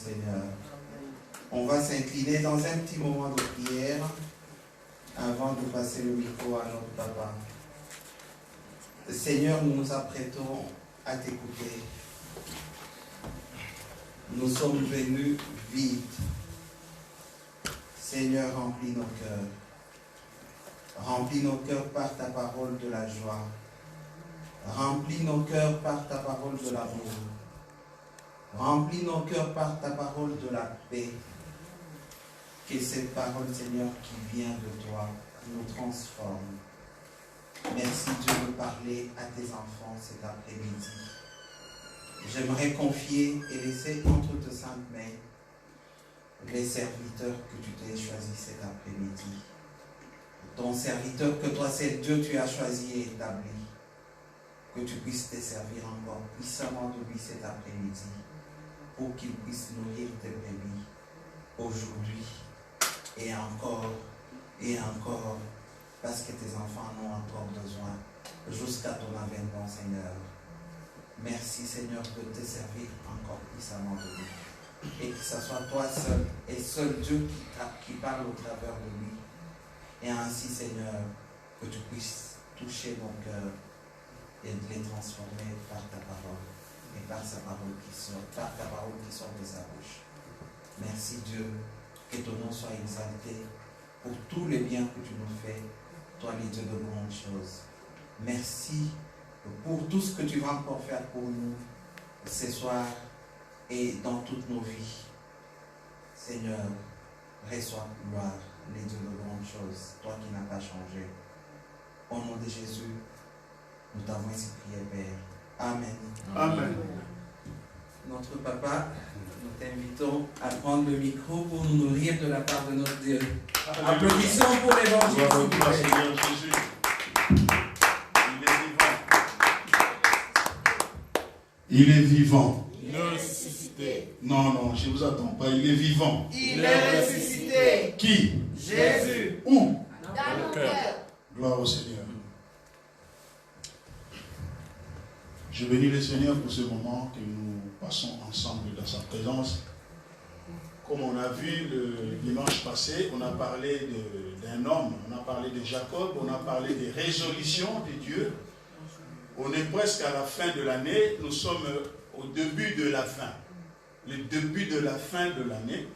Seigneur. On va s'incliner dans un petit moment de prière avant de passer le micro à notre papa. Seigneur, nous nous apprêtons à t'écouter. Nous sommes venus vides. Seigneur, remplis nos cœurs. Remplis nos cœurs par ta parole de la joie. Remplis nos cœurs par ta parole de l'amour. Remplis nos cœurs par ta parole de la paix. Que cette parole, Seigneur, qui vient de toi, nous transforme. Merci Dieu de parler à tes enfants cet après-midi. J'aimerais confier et laisser entre tes saintes mains les serviteurs que tu t'es choisis cet après-midi. Ton serviteur que toi, c'est Dieu, tu as choisi et établi. Que tu puisses te servir encore puissamment de lui cet après-midi pour qu'il puisse nourrir tes brebis aujourd'hui et encore, parce que tes enfants en ont encore besoin jusqu'à ton avènement, Seigneur. Merci, Seigneur, de te servir encore puissamment de lui. Et que ce soit toi seul et seul Dieu qui parle au travers de lui. Et ainsi, Seigneur, que tu puisses toucher mon cœur et les transformer par ta parole et par ta parole qui sort de sa bouche. Merci Dieu, que ton nom soit exalté pour tous les biens que tu nous fais, toi les Dieux de grandes choses. Merci pour tout ce que tu vas encore faire pour nous ce soir et dans toutes nos vies. Seigneur, reçois gloire, les dieux de grandes choses, toi qui n'as pas changé. Au nom de Jésus, nous t'avons ainsi prié, Père. Amen. Amen. Notre papa, nous t'invitons à prendre le micro pour nous nourrir de la part de notre Dieu. Applaudissons pour l'évangile. Seigneur Jésus. Il est vivant. Il est ressuscité. Non, je ne vous attends pas. Il est vivant. Il est ressuscité. Qui? Jésus. Où? Dans nos cœurs. Gloire au Seigneur. Je bénis le Seigneur pour ce moment que nous passons ensemble dans sa présence. Comme on a vu le dimanche passé, on a parlé d'un homme, on a parlé de Jacob, on a parlé des résolutions de Dieu. On est presque à la fin de l'année, nous sommes au début de la fin. Le début de la fin de l'année.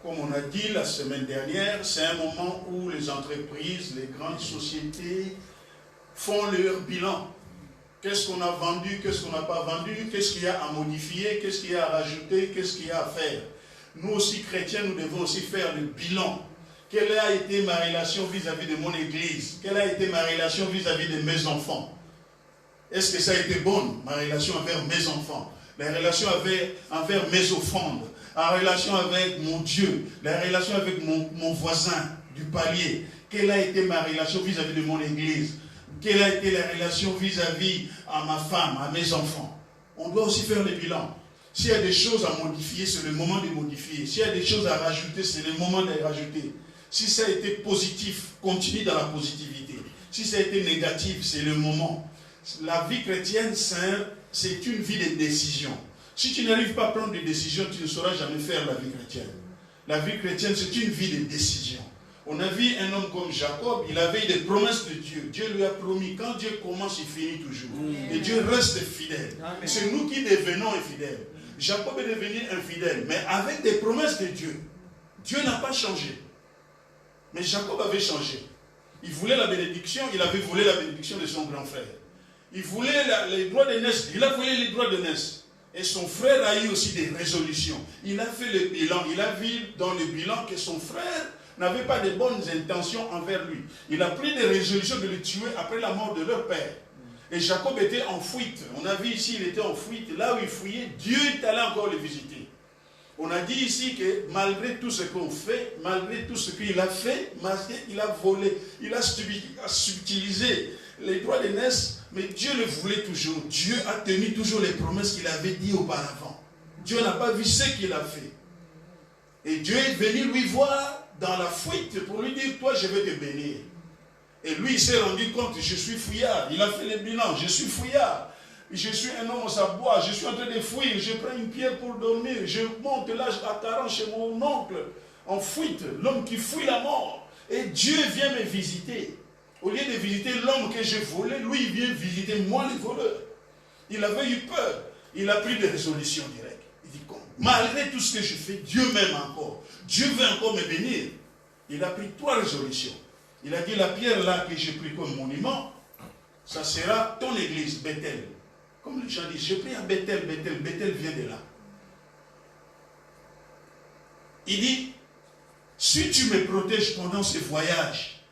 Comme on a dit la semaine dernière, c'est un moment où les entreprises, les grandes sociétés font leur bilan. Qu'est-ce qu'on a vendu, qu'est-ce qu'on n'a pas vendu, qu'est-ce qu'il y a à modifier, qu'est-ce qu'il y a à rajouter, qu'est-ce qu'il y a à faire. Nous aussi, chrétiens, nous devons aussi faire le bilan. Quelle a été ma relation vis-à-vis de mon église? Quelle a été ma relation vis-à-vis de mes enfants? Est-ce que ça a été bonne, ma relation envers mes enfants? La relation envers mes offrandes? La relation avec mon Dieu? La relation avec mon voisin du palier? Quelle a été ma relation vis-à-vis de mon église? Quelle a été la relation vis-à-vis à ma femme, à mes enfants? On doit aussi faire le bilan. S'il y a des choses à modifier, c'est le moment de modifier. S'il y a des choses à rajouter, c'est le moment de les rajouter. Si ça a été positif, continue dans la positivité. Si ça a été négatif, c'est le moment. La vie chrétienne, c'est une vie de décision. Si tu n'arrives pas à prendre des décisions, tu ne sauras jamais faire la vie chrétienne. La vie chrétienne, c'est une vie de décision. On a vu un homme comme Jacob, il avait des promesses de Dieu. Dieu lui a promis, quand Dieu commence, il finit toujours. Et Dieu reste fidèle. C'est nous qui devenons infidèles. Jacob est devenu infidèle, mais avec des promesses de Dieu. Dieu n'a pas changé. Mais Jacob avait changé. Il voulait la bénédiction, il avait volé la bénédiction de son grand frère. Il voulait les droits de naissance, il a volé les droits de naissance. Et son frère a eu aussi des résolutions. Il a fait le bilan, il a vu dans le bilan que son frère n'avait pas de bonnes intentions envers lui. Il a pris des résolutions de le tuer après la mort de leur père. Et Jacob était en fuite. On a vu ici, il était en fuite. Là où il fouillait, Dieu est allé encore le visiter. On a dit ici que malgré tout ce qu'on fait, malgré tout ce qu'il a fait, il a volé, il a subtilisé les droits de naissance, mais Dieu le voulait toujours. Dieu a tenu toujours les promesses qu'il avait dit auparavant. Dieu n'a pas vu ce qu'il a fait. Et Dieu est venu lui voir dans la fuite pour lui dire, toi je vais te bénir. Et lui il s'est rendu compte, je suis fouillard. Il a fait le bilan, je suis fouillard. Je suis un homme aux abois, je suis en train de fuir, je prends une pierre pour dormir, je monte là à 40 chez mon oncle, en fuite, l'homme qui fuit la mort. Et Dieu vient me visiter. Au lieu de visiter l'homme que j'ai volé, lui il vient visiter moi le voleur. Il avait eu peur, il a pris des résolutions directes. Il dit, malgré tout ce que je fais, Dieu m'aime encore. Dieu veut encore me bénir. Il a pris 3 résolutions. Il a dit, la pierre là que j'ai pris comme monument, ça sera ton église, Bethel. Comme les gens disent, j'ai pris à Bethel, Bethel vient de là. Il dit, si tu me protèges pendant ce voyage,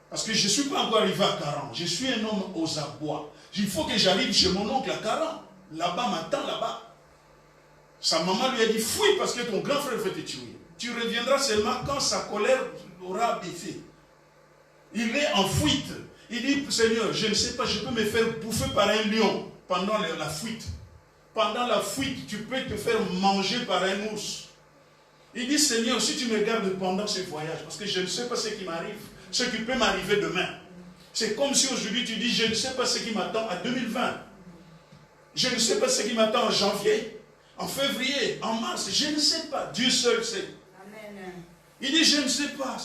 parce que je ne suis pas encore arrivé à 40, je suis un homme aux abois. Il faut que j'arrive chez mon oncle à 40. Là-bas, m'attend là-bas. Sa maman lui a dit, fuis parce que ton grand frère veut te tuer. Tu reviendras seulement quand sa colère aura baissé. Il est en fuite. Il dit, Seigneur, je ne sais pas, je peux me faire bouffer par un lion pendant la fuite. Pendant la fuite, tu peux te faire manger par un ours. Il dit, Seigneur, si tu me gardes pendant ce voyage, parce que je ne sais pas ce qui m'arrive, ce qui peut m'arriver demain. C'est comme si aujourd'hui tu dis, je ne sais pas ce qui m'attend à 2020. Je ne sais pas ce qui m'attend en janvier, en février, en mars. Je ne sais pas. Dieu seul sait. Amen. Il dit, je ne sais pas.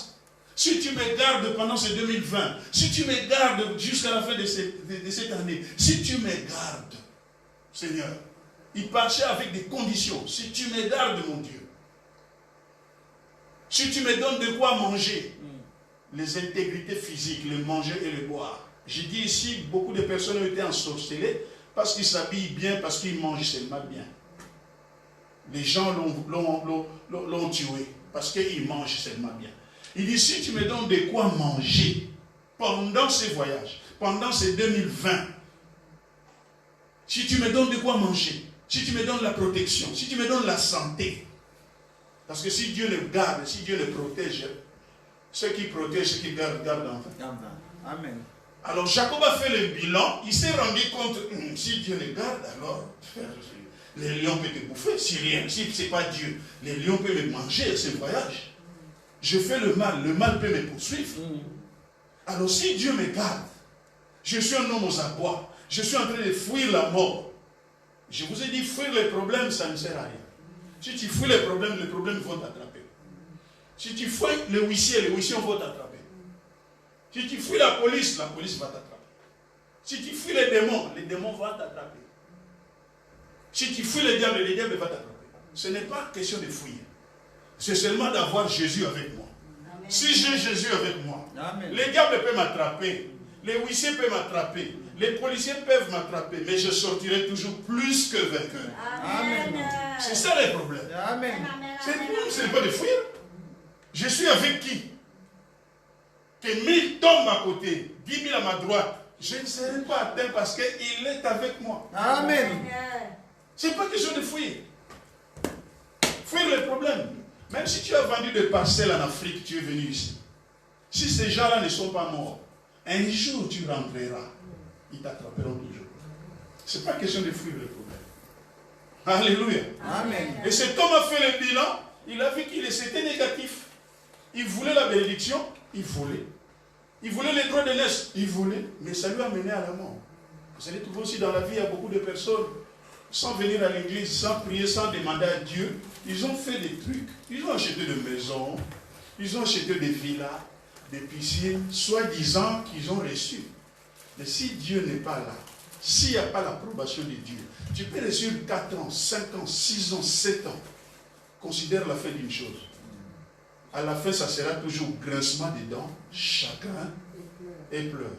Si tu me gardes pendant ce 2020, si tu me gardes jusqu'à la fin de cette année, si tu me gardes, Seigneur, il partait avec des conditions. Si tu me gardes, mon Dieu, si tu me donnes de quoi manger, les intégrités physiques, le manger et le boire. J'ai dit ici, beaucoup de personnes ont été ensorcelées parce qu'ils s'habillent bien, parce qu'ils mangent seulement bien. Les gens l'ont tué parce qu'ils mangent seulement bien. Il dit, si tu me donnes de quoi manger pendant ces voyages, pendant ces 2020, si tu me donnes de quoi manger, si tu me donnes la protection, si tu me donnes la santé, parce que si Dieu le garde, si Dieu le protège, ceux qui protègent, ceux qui gardent en vain. Amen. Alors Jacob a fait le bilan, il s'est rendu compte, si Dieu le garde, alors les lions peuvent te bouffer, si ce n'est pas Dieu, les lions peuvent me manger, c'est le voyage. Je fais le mal peut me poursuivre. Alors si Dieu me garde, je suis un homme aux abois, je suis en train de fuir la mort. Je vous ai dit, fuir les problèmes, ça ne sert à rien. Si tu fuis les problèmes vont t'attraper. Si tu fuis les huissiers vont t'attraper. Si tu fuis la police va t'attraper. Si tu fuis les démons vont t'attraper. Si tu fuis le diable va t'attraper. Ce n'est pas question de fuir. C'est seulement d'avoir Jésus avec moi. Amen. Si j'ai Jésus avec moi, amen, les diables peuvent m'attraper, les huissiers peuvent m'attraper, les policiers peuvent m'attraper, mais je sortirai toujours plus que vainqueur. Amen. C'est ça le problème. Amen. C'est pas de fuir. Je suis avec qui? Que 1000 tombent à côté, 10 000 à ma droite. Je ne serai pas atteint parce qu'il est avec moi. Amen. Ce n'est pas question de fuir. Fuir les problèmes. Même si tu as vendu des parcelles en Afrique, tu es venu ici. Si ces gens-là ne sont pas morts, un jour tu rentreras. Ils t'attraperont toujours. Ce n'est pas question de fuir les problèmes. Alléluia. Amen. Et cet homme a fait le bilan. Il a vu qu'il était négatif. Il voulait la bénédiction. Il voulait. Il voulait les droits de l'aise. Il voulait. Mais ça lui a mené à la mort. Vous allez trouver aussi dans la vie, il y a beaucoup de personnes, sans venir à l'église, sans prier, sans demander à Dieu, ils ont fait des trucs. Ils ont acheté des maisons. Ils ont acheté des villas, des piscines, soi-disant qu'ils ont reçu. Mais si Dieu n'est pas là, s'il n'y a pas l'approbation de Dieu, tu peux reçu 4 ans, 5 ans, 6 ans, 7 ans. Considère la fin d'une chose. À la fin, ça sera toujours grincement des dents, chagrin et pleurs.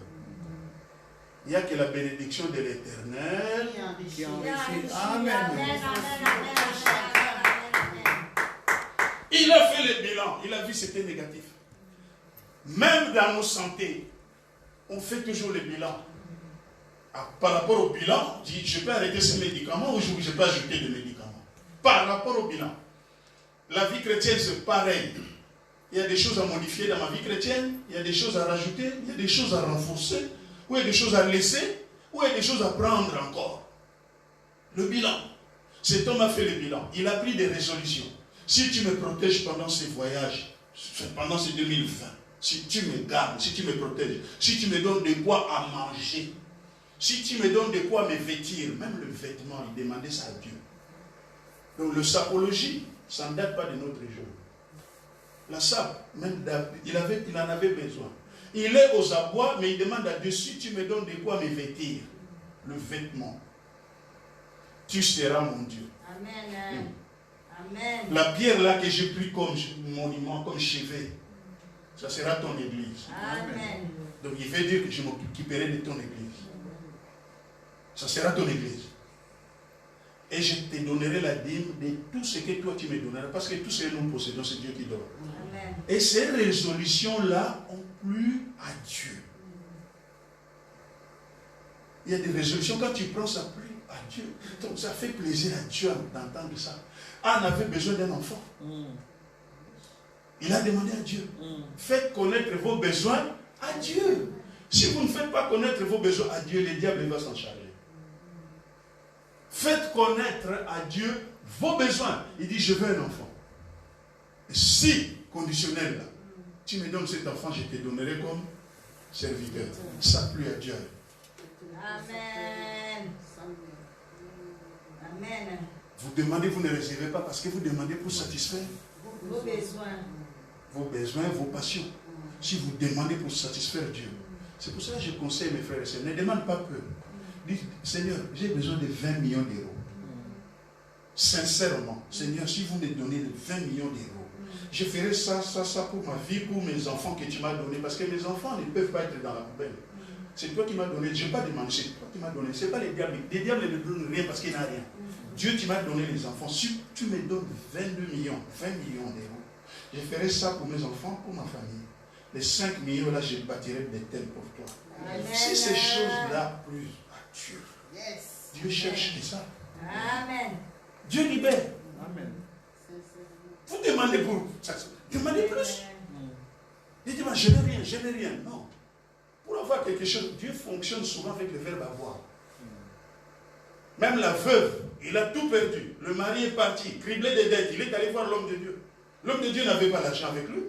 Il n'y a que la bénédiction de l'Éternel qui enrichit. Amen. Il a fait le bilan. Il a vu que c'était négatif. Même dans nos santé, on fait toujours le bilan. Par rapport au bilan, dit, je peux arrêter ce médicament ou je ne peux pas ajouter de médicaments. Par rapport au bilan. La vie chrétienne, c'est pareil. Il y a des choses à modifier dans ma vie chrétienne, il y a des choses à rajouter, il y a des choses à renforcer, ou il y a des choses à laisser, ou il y a des choses à prendre encore. Le bilan. Cet homme a fait le bilan. Il a pris des résolutions. Si tu me protèges pendant ces voyages, pendant ces 2020, si tu me gardes, si tu me protèges, si tu me donnes de quoi à manger, Si tu me donnes de quoi me vêtir, même le vêtement, il demandait ça à Dieu. Donc le sapologie, ça ne date pas de notre jour. La sape, même il en avait besoin. Il est aux abois, mais il demande à Dieu, si tu me donnes de quoi me vêtir, le vêtement, tu seras mon Dieu. Amen. Amen. La pierre là que j'ai pris comme monument, comme chevet, ça sera ton église. Amen. Donc il veut dire que je m'occuperai de ton église. Ça sera ton église. Et je te donnerai la dîme de tout ce que toi tu me donneras. Parce que tout ce que nous possédons, c'est Dieu qui donne. Amen. Et ces résolutions-là ont plu à Dieu. Il y a des résolutions, quand tu prends, ça plu à Dieu. Donc ça fait plaisir à Dieu d'entendre ça. Anne avait besoin d'un enfant. Il a demandé à Dieu. Faites connaître vos besoins à Dieu. Si vous ne faites pas connaître vos besoins à Dieu, le diable va s'en charger. Faites connaître à Dieu vos besoins. Il dit, je veux un enfant. Et si, conditionnel, là, tu me donnes cet enfant, je te donnerai comme serviteur. Ça plut à Dieu. Amen. Amen. Vous demandez, vous ne recevez pas parce que vous demandez pour satisfaire Vos besoins. vos besoins, vos passions. Si vous demandez pour satisfaire Dieu. C'est pour ça que je conseille mes frères et sœurs, ne demande pas peu. Dis, Seigneur, j'ai besoin de 20 millions d'euros. Sincèrement, Seigneur, si vous me donnez 20 millions d'euros, je ferai ça pour ma vie, pour mes enfants que tu m'as donné. Parce que mes enfants ne peuvent pas être dans la poubelle. C'est toi qui m'as donné. Je n'ai pas demandé, c'est toi qui m'as donné. Ce n'est pas les diables. Les diables ne donnent rien parce qu'il n'a rien. Dieu, tu m'as donné les enfants. Si tu me donnes 22 millions, 20 millions d'euros, je ferai ça pour mes enfants, pour ma famille. Les 5 millions là, je bâtirai des tels pour toi. Amen. Si ces choses-là plus à Dieu, Yes. Dieu cherche ça. Amen. Dieu libère. Amen. Vous demandez pour ça. Demandez plus. Dites, je n'ai rien, je n'ai rien. Non. Pour avoir quelque chose, Dieu fonctionne souvent avec le verbe avoir. Même la veuve, il a tout perdu. Le mari est parti, criblé de dettes. Il est allé voir l'homme de Dieu. L'homme de Dieu n'avait pas l'argent avec lui.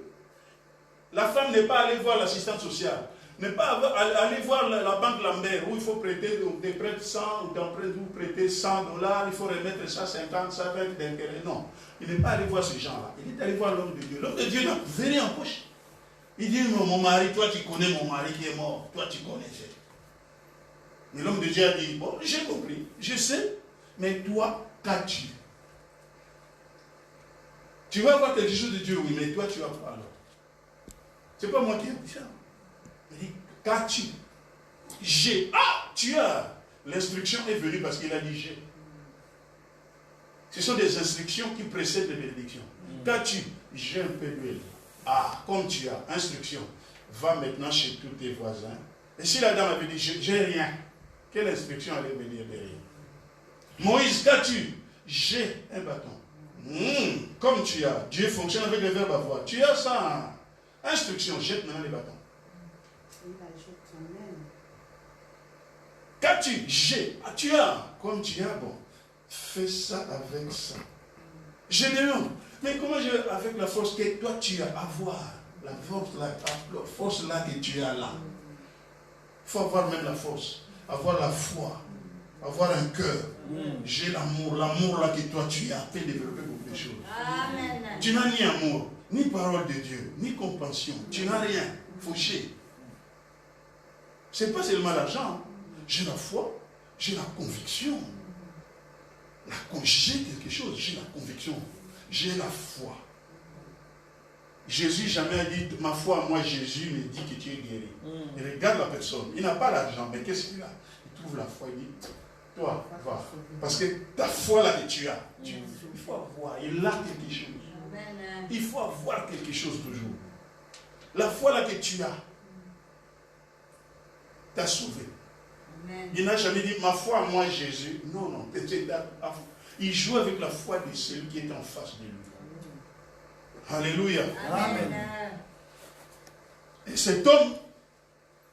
La femme n'est pas allée voir l'assistante sociale. N'est pas aller voir la banque Lambert où il faut prêter, des prêts 100 ou d'emprunt, vous prêtez $100, il faut remettre ça 50, ça 20 d'intérêt. Non. Il n'est pas allé voir ces gens-là. Il est allé voir l'homme de Dieu. L'homme de Dieu n'a rien en poche. Il dit, mon mari, toi tu connais mon mari qui est mort. Toi tu connais. Et l'homme de Dieu a dit, bon, j'ai compris, je sais, mais toi, qu'as-tu? Tu vas avoir quelque chose de Dieu, oui, mais toi tu vas pas alors. C'est pas moi qui ai dit ça. Il dit, qu'as-tu? J'ai. Ah, tu as. L'instruction est venue parce qu'il a dit j'ai. Ce sont des instructions qui précèdent les bénédictions. Qu'as-tu? J'ai un peu d'huile. Ah, comme tu as. Instruction. Va maintenant chez tous tes voisins. Et si la dame avait dit, j'ai rien, quelle instruction allait venir derrière? Moïse, qu'as-tu? J'ai un bâton. Comme tu as. Dieu fonctionne avec le verbe avoir. Tu as ça. Instruction, jette maintenant les bâtons. Qu'as-tu? J'ai. Ah, tu as. Comme tu as, bon. Fais ça avec ça. J'ai des noms. Mais comment je vais avec la force que toi tu as? Avoir. La force là que tu as là. Il faut avoir même la force. Avoir la foi. Avoir un cœur. J'ai l'amour. L'amour là que toi tu as. Peut développer beaucoup de choses. Amen. Tu n'as ni amour, ni parole de Dieu, ni compassion. Tu n'as rien. Fauché. Ce n'est pas seulement l'argent. J'ai la foi. J'ai la conviction. J'ai quelque chose. J'ai la conviction. J'ai la foi. Jésus jamais a dit, ma foi, moi Jésus me dit que tu es guéri. Il regarde la personne. Il n'a pas l'argent, mais qu'est-ce qu'il a? Il trouve la foi. Il dit, toi, va. Parce que ta foi là que tu as, il faut avoir. Il a quelque chose. Il faut avoir quelque chose toujours. La foi là que tu as t'a sauvé. Amen. Il n'a jamais dit, ma foi, moi Jésus. Non, non. Il joue avec la foi de celui qui est en face de lui. Alléluia. Amen. Et cet homme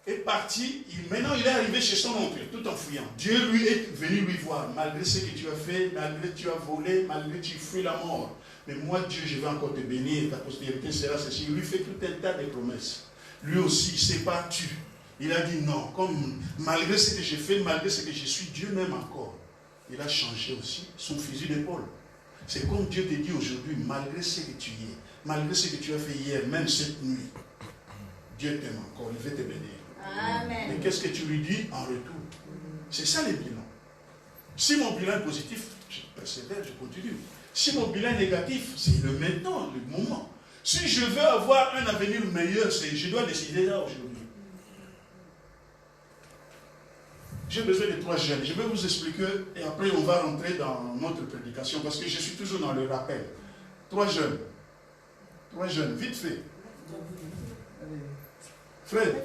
est parti. Maintenant, il est arrivé chez son oncle, tout en fuyant. Dieu lui est venu lui voir, malgré ce que tu as fait, malgré que tu as volé, malgré que tu fuis la mort. Mais moi, Dieu, je vais encore te bénir, ta postérité sera ceci. Il lui fait tout un tas de promesses. Lui aussi, il s'est battu. Il a dit non, comme malgré ce que j'ai fait, malgré ce que je suis, Dieu m'aime encore. Il a changé aussi son fusil d'épaule. C'est comme Dieu te dit aujourd'hui, malgré ce que tu es, malgré ce que tu as fait hier, même cette nuit, Dieu t'aime encore, il veut te bénir. Amen. Mais qu'est-ce que tu lui dis en retour? C'est ça le bilan. Si mon bilan est positif, je persévère, je continue. Si mon bilan est négatif, c'est le maintenant, le moment. Si je veux avoir un avenir meilleur, je dois décider là aujourd'hui. J'ai besoin de 3 jeunes. Je vais vous expliquer et après on va rentrer dans notre prédication parce que je suis toujours dans le rappel. 3 jeunes. 3 jeunes, vite fait. Fred.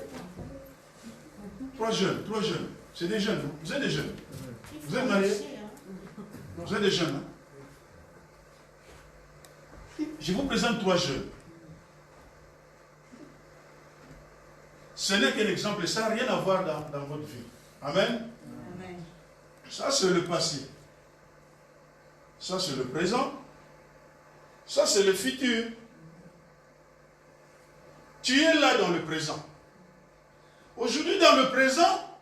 3 jeunes, 3 jeunes. C'est des jeunes, vous êtes des jeunes. Vous êtes mariés? Vous êtes des jeunes. Hein? Je vous présente 3 jeunes. Ce n'est qu'un exemple, ça n'a rien à voir dans votre vie. Amen. Amen. Ça, c'est le passé. Ça, c'est le présent. Ça, c'est le futur. Tu es là dans le présent. Aujourd'hui, dans le présent,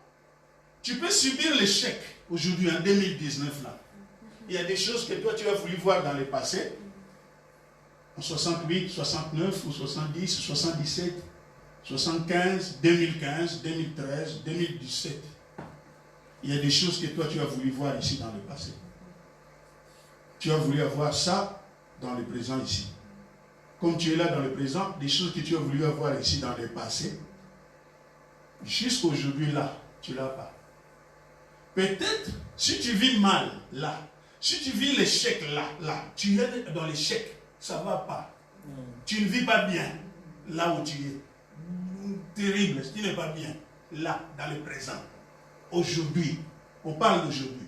tu peux subir l'échec. Aujourd'hui, en 2019, là. Il y a des choses que toi, tu as voulu voir dans le passé. En 68, 69, ou 70, 77, 75, 2015, 2013, 2017. Il y a des choses que toi, tu as voulu voir ici dans le passé. Tu as voulu avoir ça dans le présent ici. Comme tu es là dans le présent, des choses que tu as voulu avoir ici dans le passé, jusqu'à aujourd'hui là, tu ne l'as pas. Peut-être, si tu vis mal là, si tu vis l'échec là, tu es dans l'échec, ça ne va pas. Tu ne vis pas bien là où tu es. Terrible, ce qui n'est pas bien là, dans le présent. Aujourd'hui, on parle d'aujourd'hui.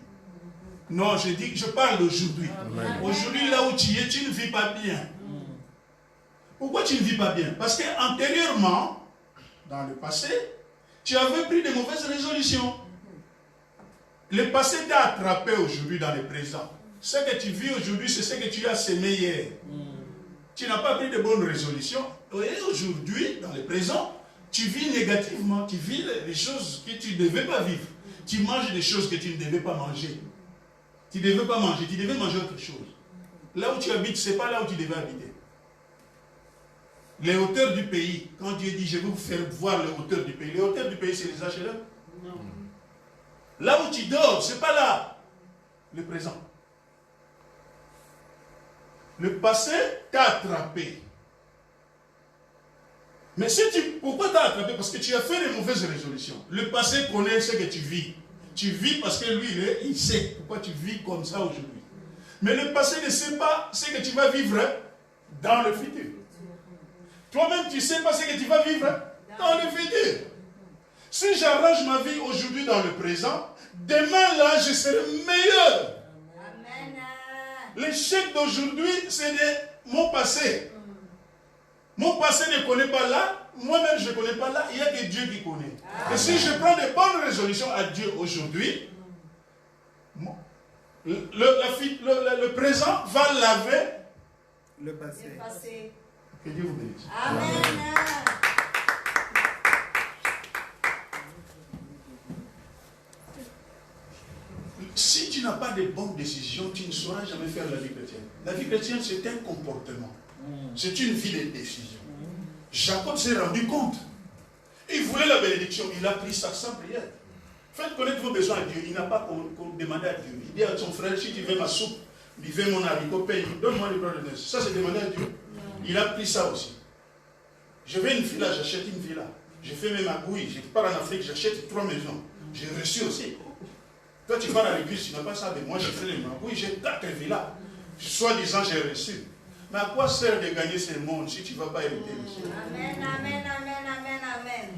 Non, je parle d'aujourd'hui. Aujourd'hui, là où tu es, tu ne vis pas bien. Pourquoi tu ne vis pas bien? Parce qu'antérieurement, dans le passé, tu avais pris de mauvaises résolutions. Le passé t'a attrapé aujourd'hui dans le présent. Ce que tu vis aujourd'hui, c'est ce que tu as semé hier. Tu n'as pas pris de bonnes résolutions. Et aujourd'hui, dans le présent, tu vis négativement, tu vis les choses que tu ne devais pas vivre. Tu manges des choses que tu ne devais pas manger. Tu ne devais pas manger, tu devais manger autre chose. Là où tu habites, ce n'est pas là où tu devais habiter. Les hauteurs du pays, quand Dieu dit, je vais vous faire voir les hauteurs du pays, les hauteurs du pays, c'est les HLM. Non. Là où tu dors, ce n'est pas là. Le présent. Le passé t'a attrapé. Mais pourquoi t'as attrapé? Parce que tu as fait de mauvaises résolutions. Le passé connaît ce que tu vis. Tu vis parce que lui, il sait pourquoi tu vis comme ça aujourd'hui. Mais le passé ne sait pas ce que tu vas vivre dans le futur. Toi-même, tu ne sais pas ce que tu vas vivre dans le futur. Si j'arrange ma vie aujourd'hui dans le présent, demain là, je serai meilleur. Amen. L'échec d'aujourd'hui, c'est mon passé. Mon passé ne connaît pas là, moi-même je ne connais pas là, il n'y a que Dieu qui connaît. Amen. Et si je prends de bonnes résolutions à Dieu aujourd'hui, le présent va laver le passé. Que Dieu vous bénisse. Amen. Si tu n'as pas de bonnes décisions, tu ne sauras jamais faire la vie chrétienne. La vie chrétienne, c'est un comportement. C'est une vie de décision. Jacob s'est rendu compte. Il voulait la bénédiction. Il a pris ça sans prière. Faites connaître vos besoins à Dieu. Il n'a pas demandé à Dieu. Il dit à son frère, si tu veux ma soupe, il veut mon haricot, paye. Donne-moi le bras de neige. Ça, c'est demander à Dieu. Il a pris ça aussi. Je veux une villa, j'achète une villa. Je fais mes magouilles. Je pars en Afrique, j'achète 3 maisons. J'ai reçu aussi. Toi, tu pars à l'église, tu n'as pas ça. Mais moi, je fais les magouilles, j'ai 4 villas. Soi-disant, j'ai reçu. Mais à quoi sert de gagner ce monde si tu ne vas pas hériter aussi? Amen, amen, amen, amen, amen.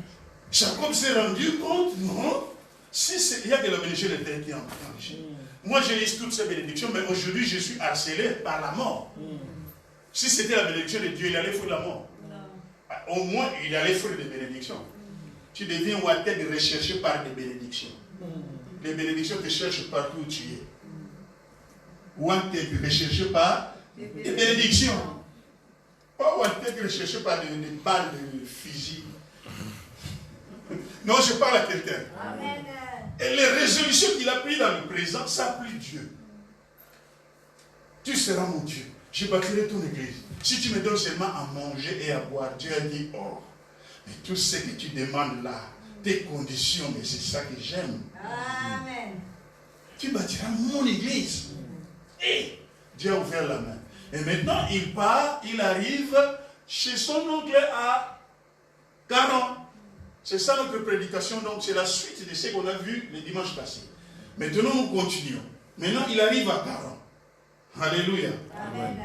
Jacob s'est rendu compte, non? Si il y a que la bénédiction de Dieu qui enrichit. Moi, j'ai eu toutes ces bénédictions, mais aujourd'hui, je suis harcelé par la mort. Si c'était la bénédiction de Dieu, il allait foutre la mort. Au moins, il allait foutre des bénédictions. Tu deviens Wanted recherché par des bénédictions. Les bénédictions te cherchent partout où tu es. Wanted recherché par des bénédictions. Pas Wanted recherché par des balles de fusil. Non, je parle à quelqu'un. Amen. Et les résolutions qu'il a prises dans le présent, ça plie Dieu. Tu seras mon Dieu. Je bâtirai ton église. Si tu me donnes seulement à manger et à boire, Dieu a dit, oh, mais tout ce que tu demandes là, tes conditions, mais c'est ça que j'aime. Amen. Tu bâtiras mon église. Et Dieu a ouvert la main. Et maintenant, il part, il arrive chez son oncle à 40. C'est ça notre prédication, donc c'est la suite de ce qu'on a vu le dimanche passé. Maintenant, nous continuons. Maintenant, il arrive à 40. Alléluia. Amen.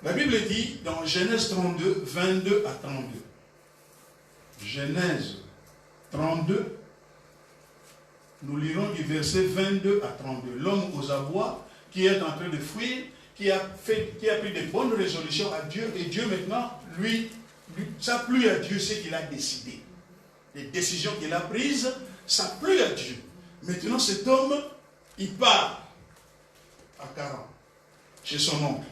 La Bible dit dans Genèse 32, 22 à 32. Genèse 32, nous lirons du verset 22 à 32. L'homme aux abois qui est en train de fuir, qui a pris de bonnes résolutions à Dieu, et Dieu maintenant, ça plut à Dieu ce qu'il a décidé. Les décisions qu'il a prises, ça plut à Dieu. Maintenant cet homme, il part à 40, chez son oncle.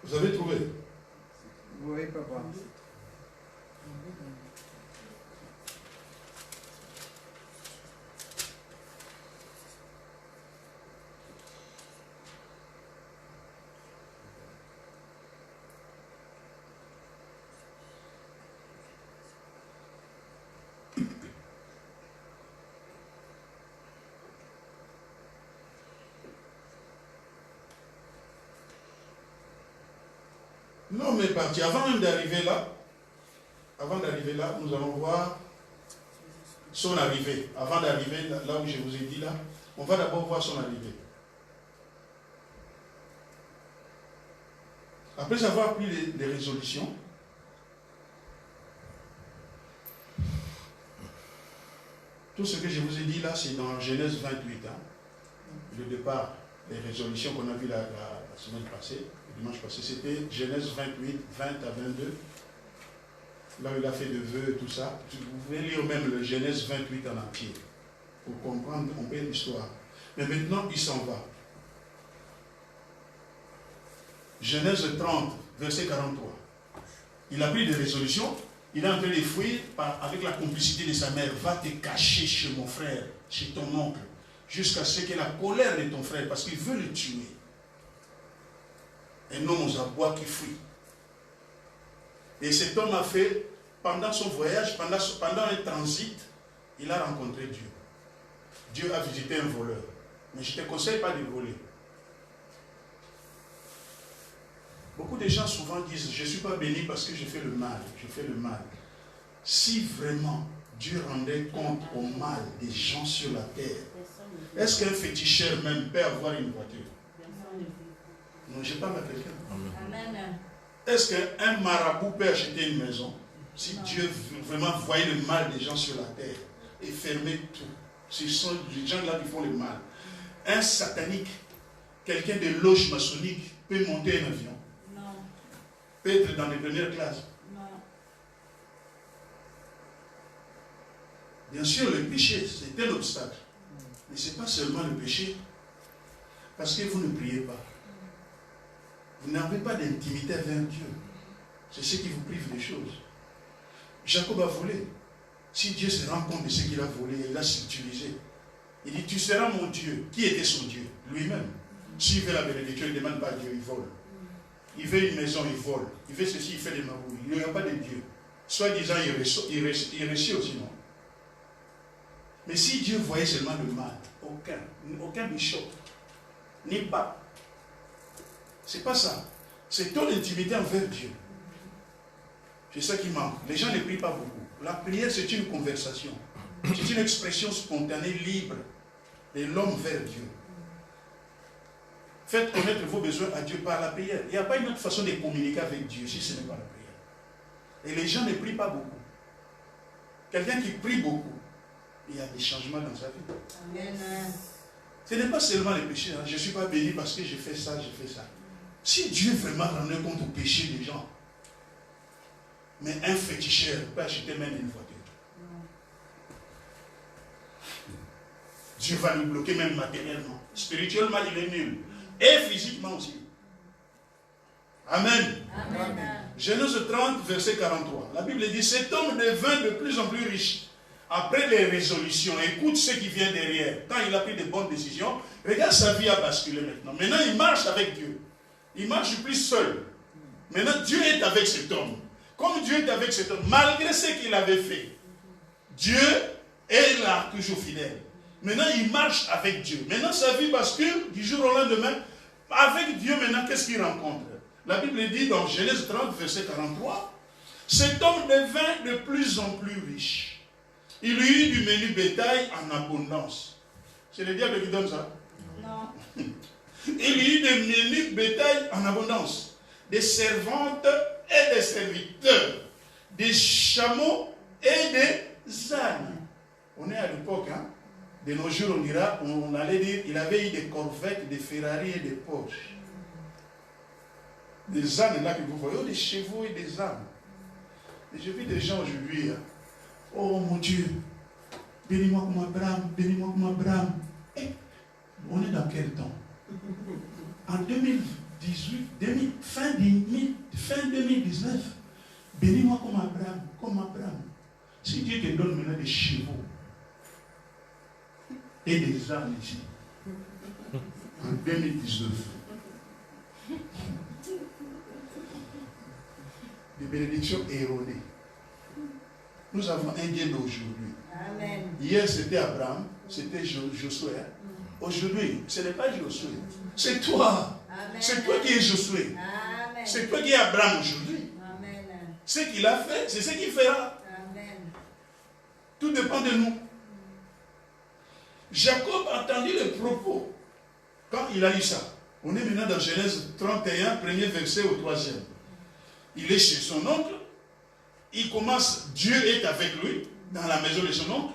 Vous avez trouvé? Oui, papa. L'homme est parti. Avant même d'arriver là, nous allons voir son arrivée. Avant d'arriver là où je vous ai dit là, on va d'abord voir son arrivée. Après avoir pris les résolutions, tout ce que je vous ai dit là, c'est dans Genèse 28. Le départ, les résolutions qu'on a vues la semaine passée, le dimanche passé, c'était Genèse 28, 20 à 22. Là où il a fait de vœux et tout ça. Vous pouvez lire même le Genèse 28 en entier pour comprendre un peu l'histoire. Mais maintenant, il s'en va. Genèse 30, verset 43. Il a pris des résolutions. Il est en train de fuir avec la complicité de sa mère. Va te cacher chez mon frère, chez ton oncle, jusqu'à ce que la colère de ton frère, parce qu'il veut le tuer. Un homme aux abois qui fuit. Et cet homme a fait, pendant son voyage, pendant un transit, il a rencontré Dieu. Dieu a visité un voleur. Mais je ne te conseille pas de voler. Beaucoup de gens souvent disent, je ne suis pas béni parce que je fais le mal. Je fais le mal. Si vraiment Dieu rendait compte au mal des gens sur la terre, est-ce qu'un féticheur même peut avoir une voiture? Non, je parle à quelqu'un. Amen. Est-ce qu'un marabout peut acheter une maison? Si Dieu vraiment voyait le mal des gens sur la terre et fermer tout. Ce sont les gens là qui font le mal. Un satanique, quelqu'un de loge maçonnique peut monter un avion. Non. Peut être dans les premières classes. Non. Bien sûr, le péché, c'est un obstacle. Mais ce n'est pas seulement le péché. Parce que vous ne priez pas. Vous n'avez pas d'intimité avec Dieu. C'est ce qui vous prive des choses. Jacob a volé. Si Dieu se rend compte de ce qu'il a volé, il l'a subtilisé. Il dit, tu seras mon Dieu. Qui était son Dieu? Lui-même. S'il veut la bénédiction, il ne demande pas à Dieu, il vole. Il veut une maison, il vole. Il veut ceci, il fait des magouilles. Il n'y a pas de Dieu. Soit disant, il réussit aussi, non? Mais si Dieu voyait seulement le mal, aucun bishop, ni pape, c'est pas ça. C'est ton intimité envers Dieu. C'est ça qui manque. Les gens ne prient pas beaucoup. La prière, c'est une conversation. C'est une expression spontanée, libre de l'homme vers Dieu. Faites connaître vos besoins à Dieu par la prière. Il n'y a pas une autre façon de communiquer avec Dieu si ce n'est pas la prière. Et les gens ne prient pas beaucoup. Quelqu'un qui prie beaucoup, il y a des changements dans sa vie. Amen. Ce n'est pas seulement les péchés. Hein. Je ne suis pas béni parce que j'ai fait ça, j'ai fait ça. Si Dieu vraiment rendait compte au péché des gens, mais un féticheur peut acheter même une voiture. Dieu va nous bloquer même matériellement. Spirituellement, il est nul. Et physiquement aussi. Amen. Amen. Genèse 30, verset 43. La Bible dit, cet homme devint de plus en plus riche. Après les résolutions, écoute ce qui vient derrière. Quand il a pris de bonnes décisions, regarde, sa vie a basculé maintenant. Maintenant, il marche avec Dieu. Il ne marche plus seul. Maintenant, Dieu est avec cet homme. Comme Dieu est avec cet homme, malgré ce qu'il avait fait, Dieu est là, toujours fidèle. Maintenant, il marche avec Dieu. Maintenant, sa vie bascule du jour au lendemain. Avec Dieu, maintenant, qu'est-ce qu'il rencontre? La Bible dit dans Genèse 30, verset 43, cet homme devint de plus en plus riche. Il eut du menu bétail en abondance. C'est le diable qui donne ça? Non. Il eut du menu bétail en abondance. Des servantes et des serviteurs. Des chameaux et des ânes. On est à l'époque, hein? De nos jours, on dira, on allait dire, il avait eu des corvettes, des Ferrari et des Porsche. Des ânes là que vous voyez, des chevaux et des ânes. Et j'ai vu des gens aujourd'hui, hein. Oh mon Dieu, bénis-moi comme Abraham, bénis-moi comme Abraham. Eh, on est dans quel temps? En 2018, fin 2019, bénis-moi comme Abraham, comme Abraham. Si Dieu te donne maintenant des chevaux et des ânes ici, en 2019, des bénédictions erronées. Nous avons un Dieu d'aujourd'hui. Amen. Hier c'était Abraham, c'était Josué. Aujourd'hui, ce n'est pas Josué. C'est toi. Amen. C'est toi qui es Josué. Amen. C'est toi qui es Abraham aujourd'hui. Amen. Ce qu'il a fait, c'est ce qu'il fera. Amen. Tout dépend de nous. Jacob a entendu le propos quand il a lu ça. On est maintenant dans Genèse 31, premier verset au 3e. Il est chez son oncle. Il commence, Dieu est avec lui, dans la maison de son oncle.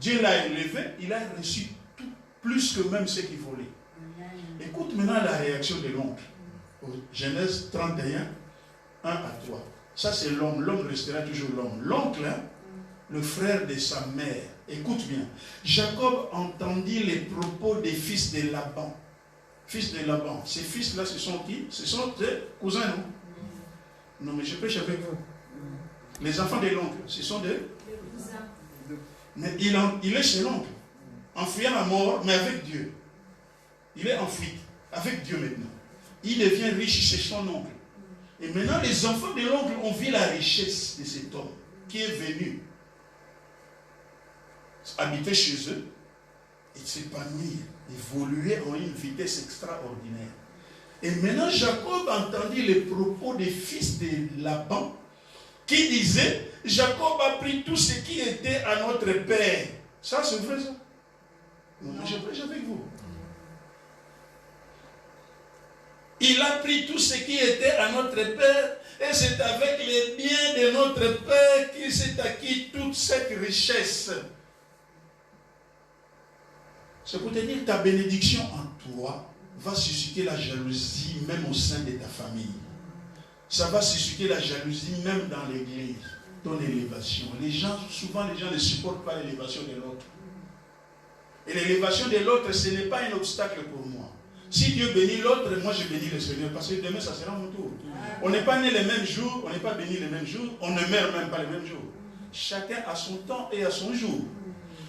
Dieu l'a élevé, il a reçu tout, plus que même ce qu'il voulait. Amen. Écoute maintenant la réaction de l'oncle. Genèse 31, 1 à 3. Ça c'est l'homme, l'homme restera toujours l'homme. L'oncle, hein, le frère de sa mère. Écoute bien. Jacob entendit les propos des fils de Laban. Fils de Laban. Ces fils-là, ce sont qui? Ce sont des cousins, non? Non, mais je prêche avec vous. Les enfants de l'oncle, ce sont des... Mais il est chez l'oncle, en fuyant la mort, mais avec Dieu. Il est en fuite, avec Dieu maintenant. Il devient riche chez son oncle. Et maintenant, les enfants de l'oncle ont vu la richesse de cet homme qui est venu habiter chez eux et s'épanouir, évoluer en une vitesse extraordinaire. Et maintenant, Jacob entendit les propos des fils de Laban qui disaient, Jacob a pris tout ce qui était à notre père. Ça, c'est vrai, ça? Non, je prêche avec vous. Il a pris tout ce qui était à notre père, et c'est avec les biens de notre père qu'il s'est acquis toute cette richesse. C'est pour te dire que ta bénédiction en toi va susciter la jalousie même au sein de ta famille. Ça va susciter la jalousie même dans l'église, ton élévation. Souvent les gens ne supportent pas l'élévation de l'autre. Et l'élévation de l'autre, ce n'est pas un obstacle pour moi. Si Dieu bénit l'autre, moi je bénis le Seigneur, parce que demain ça sera mon tour. On n'est pas né les mêmes jours, on n'est pas béni les mêmes jours, on ne meurt même pas les mêmes jours. Chacun a son temps et a son jour.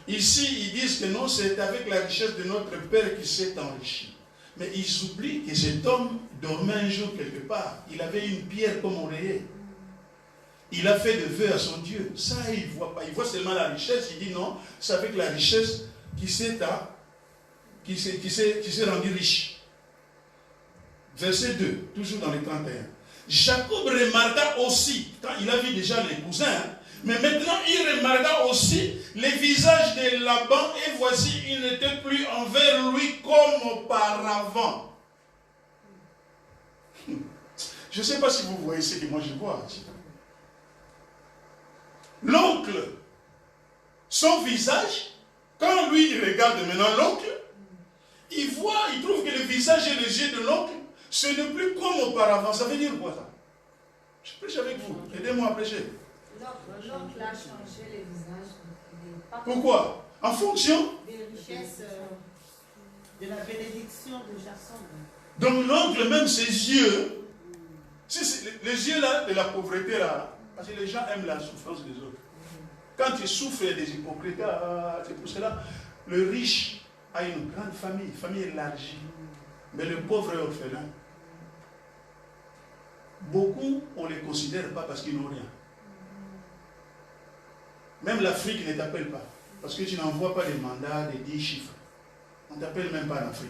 Ici, ils disent que non, c'est avec la richesse de notre Père qui s'est enrichi. Mais ils oublient que cet homme dormait un jour quelque part. Il avait une pierre comme oreiller. Il a fait des vœux à son Dieu. Ça, il ne voit pas. Il voit seulement la richesse. Il dit non, c'est avec la richesse qui s'est rendu riche. Verset 2, toujours dans les 31. Jacob remarqua aussi, quand il a vu déjà les cousins, mais maintenant il remarqua aussi les visages de Laban, et voici, il n'était plus envers lui comme auparavant. Je ne sais pas si vous voyez ce que moi je vois. L'oncle, son visage, quand lui il regarde maintenant l'oncle, il voit, il trouve que le visage et les yeux de l'oncle, ce n'est plus comme auparavant. Ça veut dire quoi ça? Je prêche avec vous, aidez-moi à prêcher. L'oncle a changé le visage. Pourquoi? En fonction des richesses, de la bénédiction de Jason. Donc l'oncle, même ses yeux, les yeux là, de la pauvreté là, parce que les gens aiment la souffrance des autres. Quand ils souffrent des hypocrites, c'est pour cela, le riche a une grande famille élargie, mais le pauvre est orphelin. Beaucoup, on ne les considère pas parce qu'ils n'ont rien. Même l'Afrique ne t'appelle pas, parce que tu n'envoies pas des mandats de 10 chiffres. On ne t'appelle même pas en Afrique.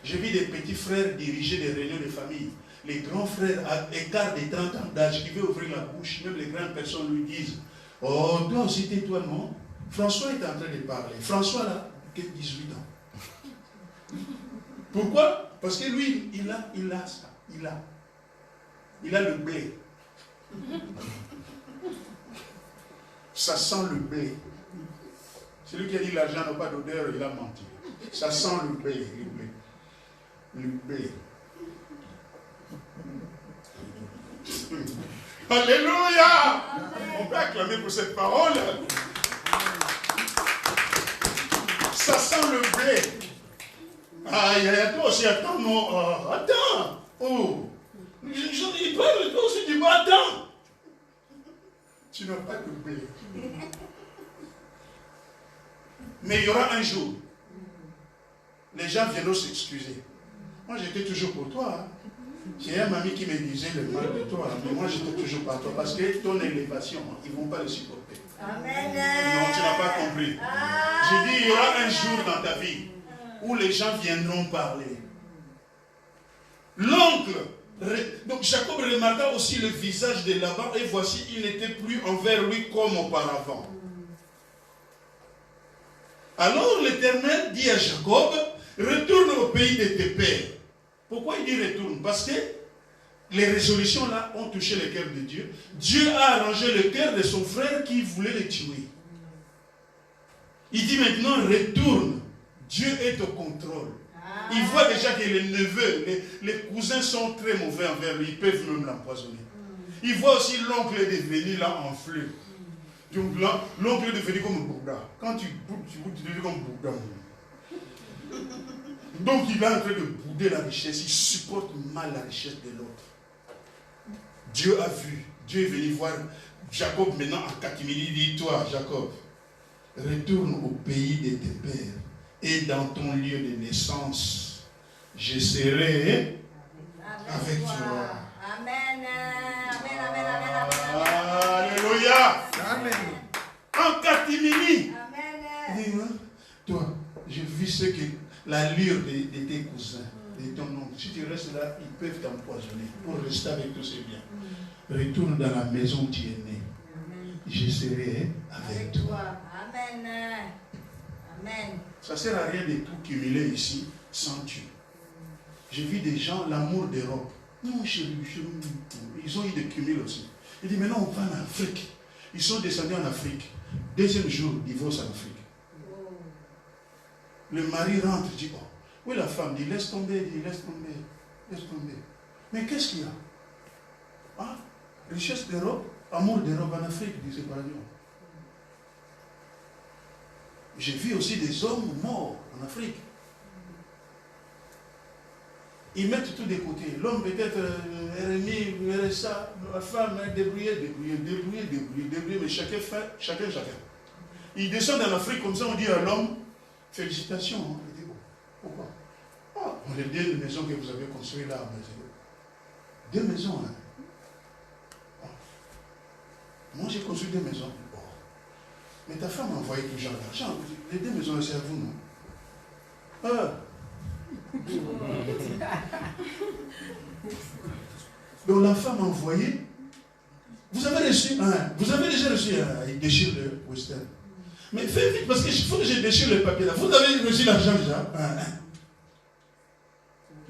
J'ai vu des petits frères diriger des réunions de famille. Les grands frères à écart de 30 ans d'âge qui veulent ouvrir la bouche, même les grandes personnes lui disent « Oh, toi aussi tais-toi, non ?» François est en train de parler. François là, 18 ans. Pourquoi? Parce que lui, il a ça. Il a le blé. Ça sent le blé. Celui qui a dit l'argent n'a pas d'odeur, il a menti. Ça sent le blé, le blé. Alléluia! On peut acclamer pour cette parole. Ça sent le blé. Aïe, aïe, toi aussi, attends, non. Attends. Oh. Il parle, toi aussi, tu vas attends. Tu n'as pas de blé. Mais il y aura un jour. Les gens viendront s'excuser. Moi, j'étais toujours pour toi. Hein. J'ai un ami qui me disait le mal de toi, mais moi, j'étais toujours pour toi. Parce que ton élévation, ils ne vont pas le supporter. Amen. Non, tu n'as pas compris. J'ai dit, il y aura un jour dans ta vie où les gens viendront parler. L'oncle, donc Jacob remarqua aussi le visage de Laban et voici, il n'était plus envers lui comme auparavant. Alors l'Éternel dit à Jacob, retourne au pays de tes pères. Pourquoi il dit retourne? Parce que les résolutions là ont touché le cœur de Dieu. Dieu a arrangé le cœur de son frère qui voulait le tuer. Il dit maintenant retourne. Dieu est au contrôle. Il voit déjà que les neveux, les cousins sont très mauvais envers lui. Ils peuvent même l'empoisonner. Il voit aussi l'oncle est devenu là en flux. Donc l'oncle est devenu comme un Bouddha. Quand tu boudes, tu deviens comme Bouddha. Donc il est en train de bouder la richesse. Il supporte mal la richesse de l'autre. Dieu a vu. Dieu est venu voir Jacob maintenant en catimini. Il dit, toi Jacob, retourne au pays de tes pères. Et dans ton lieu de naissance, je serai avec toi. Amen. Amen, amen, amen, amen. Alléluia. Amen. En catimini. Amen. Il dit, hein, toi, j'ai vu ce que l'allure de tes cousins, de ton oncle. Si tu restes là, ils peuvent t'empoisonner pour rester avec tous ces biens. Retourne dans la maison où tu es né. Je serai avec toi. Amen. Amen. Ça ne sert à rien de tout cumuler ici sans Dieu. J'ai vu des gens, l'amour d'Europe. Non, chérie, ils ont eu des cumuls aussi. Il dit, maintenant on va en Afrique. Ils sont descendus en Afrique. Deuxième jour, divorce en Afrique. Le mari rentre, dit, oh, où est la femme? Il dit, laisse tomber, laisse tomber, laisse tomber. Mais qu'est-ce qu'il y a? Ah, richesse d'Europe, amour d'Europe en Afrique, dit séparation. J'ai vu aussi des hommes morts en Afrique. Ils mettent tout de côté. L'homme peut-être RMI, RSA, la femme, débrouillée, mais chacun fait, chacun. Ils descendent en Afrique comme ça, on dit à l'homme, félicitations. Hein. Il dit, pourquoi? Oh, les deux maisons que vous avez construites là, deux maisons. Hein. Oh. Moi j'ai construit deux maisons. Oh. Mais ta femme a envoyé toujours l'argent. Les deux maisons, c'est à vous, non? Donc la femme a envoyé. Vous avez déjà reçu, il déchire le Western. Mais fais vite parce qu'il faut que je déchire le papier là. Vous avez reçu l'argent déjà?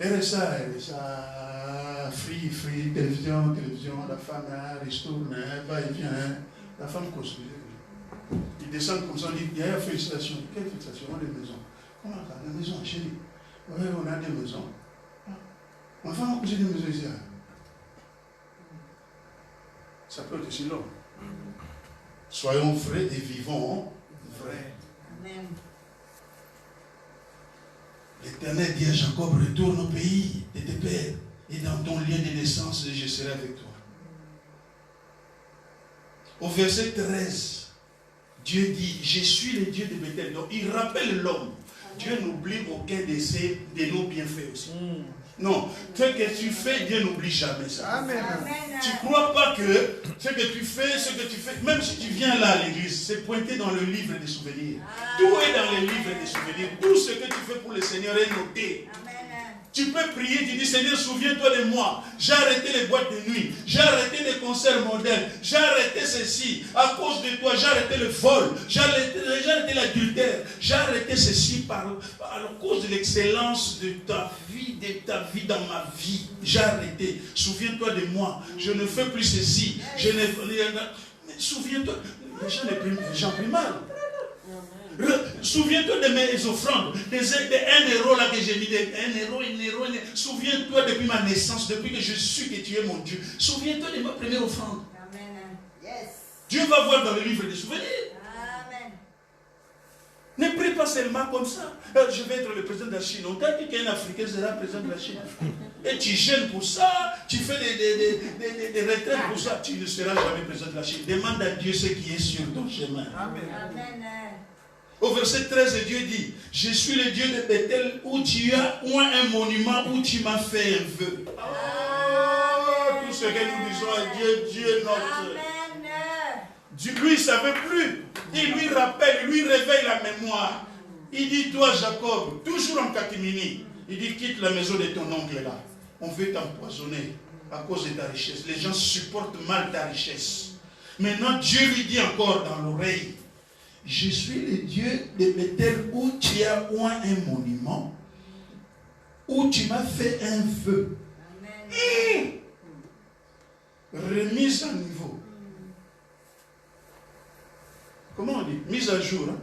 RSA, free, télévision, la femme restaurne, va et vient. La femme construit. Ils descendent comme ça, on dit, il y a félicitations. Quelle félicitation? Les maisons. Comment ça? La maison, chérie. Oui, on a des maisons. Enfin, on a des maisons ici. Ça peut être aussi long. Soyons vrais et vivons vrai. Amen. L'Éternel dit à Jacob, retourne au pays de tes pères et dans ton lieu de naissance, et je serai avec toi. Au verset 13, Dieu dit, je suis le Dieu de Bethel. Donc il rappelle l'homme. Dieu n'oublie aucun de nos bienfaits aussi. Non, ce que tu fais, Dieu n'oublie jamais ça. Amen. Tu ne crois pas que ce que tu fais, même si tu viens là à l'église, c'est pointé dans le livre des souvenirs. Tout est dans le livre des souvenirs. Tout ce que tu fais pour le Seigneur est noté. Amen. Tu peux prier, tu dis, Seigneur, souviens-toi de moi. J'ai arrêté les boîtes de nuit. J'ai arrêté les concerts modernes. J'ai arrêté ceci. À cause de toi, j'ai arrêté le vol. J'ai arrêté l'adultère. J'ai arrêté ceci à cause de l'excellence de ta vie dans ma vie. J'ai arrêté. Souviens-toi de moi. Je ne fais plus ceci. Souviens-toi. Les gens prient mal. Souviens-toi de mes offrandes, de 1 euro là que j'ai mis, de 1 euro. Souviens-toi depuis ma naissance, depuis que je suis que tu es mon Dieu. Souviens-toi de ma première offrande. Amen. Yes. Dieu va voir dans le livre des souvenirs. Amen. Ne prie pas seulement comme ça. Je vais être le président de la Chine. On t'a dit qu'un Africain sera président de la Chine. Et tu gênes pour ça, tu fais des retraites pour ça. Tu ne seras jamais président de la Chine. Demande à Dieu ce qui est sur ton chemin. Amen. Amen. Au verset 13, Dieu dit, je suis le Dieu de Bethel où tu as un monument où tu m'as fait un vœu. Oh, tout ce que nous disons à Dieu, Dieu notre. Dieu, lui, il ne savait plus. Il lui rappelle, il lui réveille la mémoire. Il dit, toi Jacob, toujours en catimini, il dit, quitte la maison de ton oncle là. On veut t'empoisonner à cause de ta richesse. Les gens supportent mal ta richesse. Maintenant, Dieu lui dit encore dans l'oreille, je suis le Dieu de Bethel où tu as oint un monument, où tu m'as fait un vœu. Remise à niveau. Comment on dit? Mise à jour. Hein?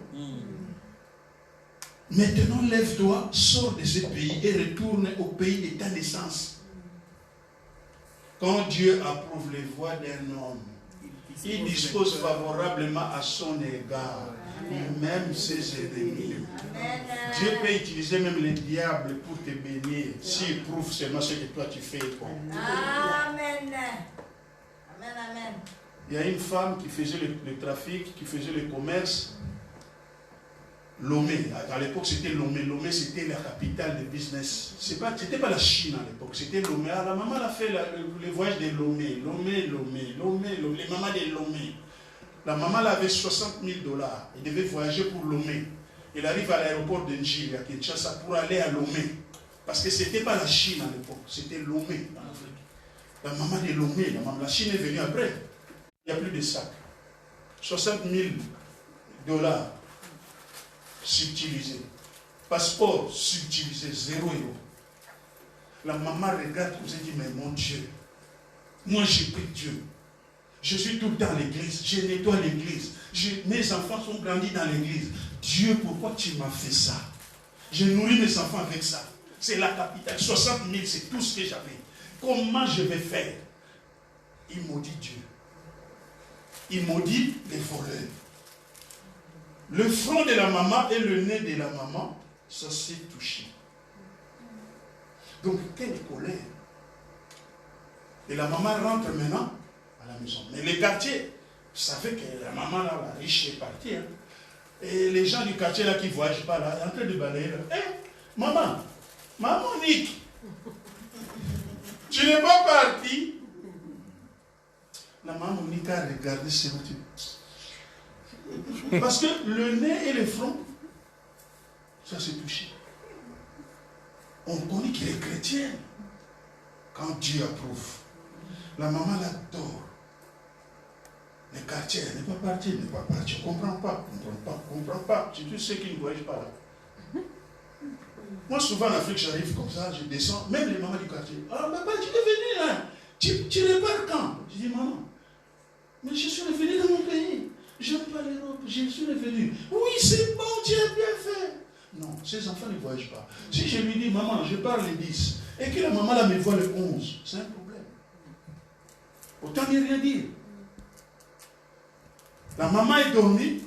Maintenant, lève-toi, sors de ce pays et retourne au pays de ta naissance. Quand Dieu approuve les voies d'un homme, il dispose favorablement à son égard, même ses ennemis. Dieu peut utiliser même les diables pour te bénir, s'il prouve seulement ce que toi tu fais. Amen. Amen, amen. Il y a une femme qui faisait le trafic, qui faisait le commerce. Lomé, à l'époque c'était Lomé. Lomé c'était la capitale du business. C'était pas la Chine à l'époque, c'était Lomé. Ah, la maman a fait le voyage de Lomé. Lomé, les mamans de Lomé. La maman elle avait 60 000 $. Elle devait voyager pour Lomé. Elle arrive à l'aéroport de Njili à Kinshasa pour aller à Lomé. Parce que c'était pas la Chine à l'époque, c'était Lomé en Afrique. La maman de Lomé, la Chine est venue après. Il n'y a plus de sacs. 60 000 $. Subtilisé. Passeport subtilisé, 0 €. La maman regarde et se dit, mais mon Dieu, moi j'ai pris Dieu. Je suis tout le temps à l'église, je nettoie l'église. Mes enfants sont grandis dans l'église. Dieu, pourquoi tu m'as fait ça? Je nourris mes enfants avec ça. C'est la capitale. 60 000, c'est tout ce que j'avais. Comment je vais faire? Il maudit Dieu. Il maudit les voleurs. Le front de la maman et le nez de la maman, ça s'est touché. Donc, quelle colère. Et la maman rentre maintenant à la maison. Mais les quartiers, vous savez que la maman, là, la riche est partie. Hein. Et les gens du quartier, là, qui ne voyagent pas, là, en train de balayer, là. Maman, Nick, tu n'es pas partie. La maman Nick a regardé ses voitures. Parce que le nez et le front, ça s'est touché. On connaît qu'il est chrétien quand Dieu approuve. La maman l'adore. Le quartier, elle n'est pas partie, elle n'est pas partie. On ne comprend pas. C'est tous ceux qui ne voyagent pas là. Moi, souvent en Afrique, j'arrive comme ça, je descends, même les mamans du quartier. Ah, papa, tu es venu là. Tu repars quand? Je dis, maman, mais je suis revenu dans mon pays. Je n'aime pas l'Europe, je suis revenu. Oui, c'est bon, tu as bien fait. Non, ces enfants ne voyagent pas. Si je lui dis, maman, je parle les 10, et que la maman là me voit le 11, c'est un problème. Autant ne rien dire. La maman est dormie,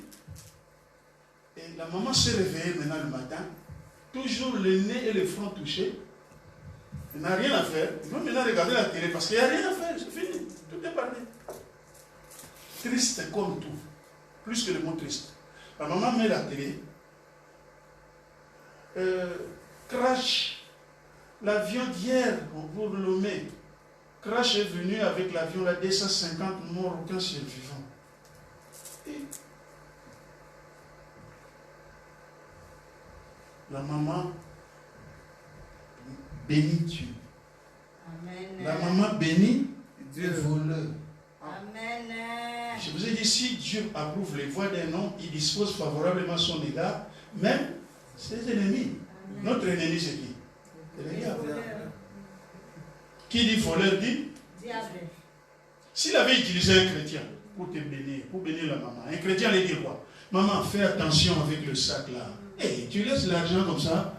et la maman s'est réveillée maintenant le matin, toujours le nez et le front touchés. Elle n'a rien à faire. Il va maintenant regarder la télé parce qu'il n'y a rien à faire, c'est fini. Tout est parlé. Triste comme tout. Plus que le mot triste. La maman met la télé. Crash, l'avion d'hier pour Lomé. Crash est venu avec l'avion, la 250 morts, aucun survivant. Et la maman bénit Dieu. Amen. La maman bénit Dieu. le voleur. Amen. Je vous ai dit, si Dieu approuve les voies d'un homme, il dispose favorablement à son égard, même ses ennemis. Amen. Notre ennemi, c'est qui? C'est le diable. Voleur. Qui dit voleur dit? Diable. S'il avait utilisé un chrétien pour te bénir, pour bénir la maman, un chrétien allait dire quoi? Maman, fais attention avec le sac là. Hey, tu laisses l'argent comme ça.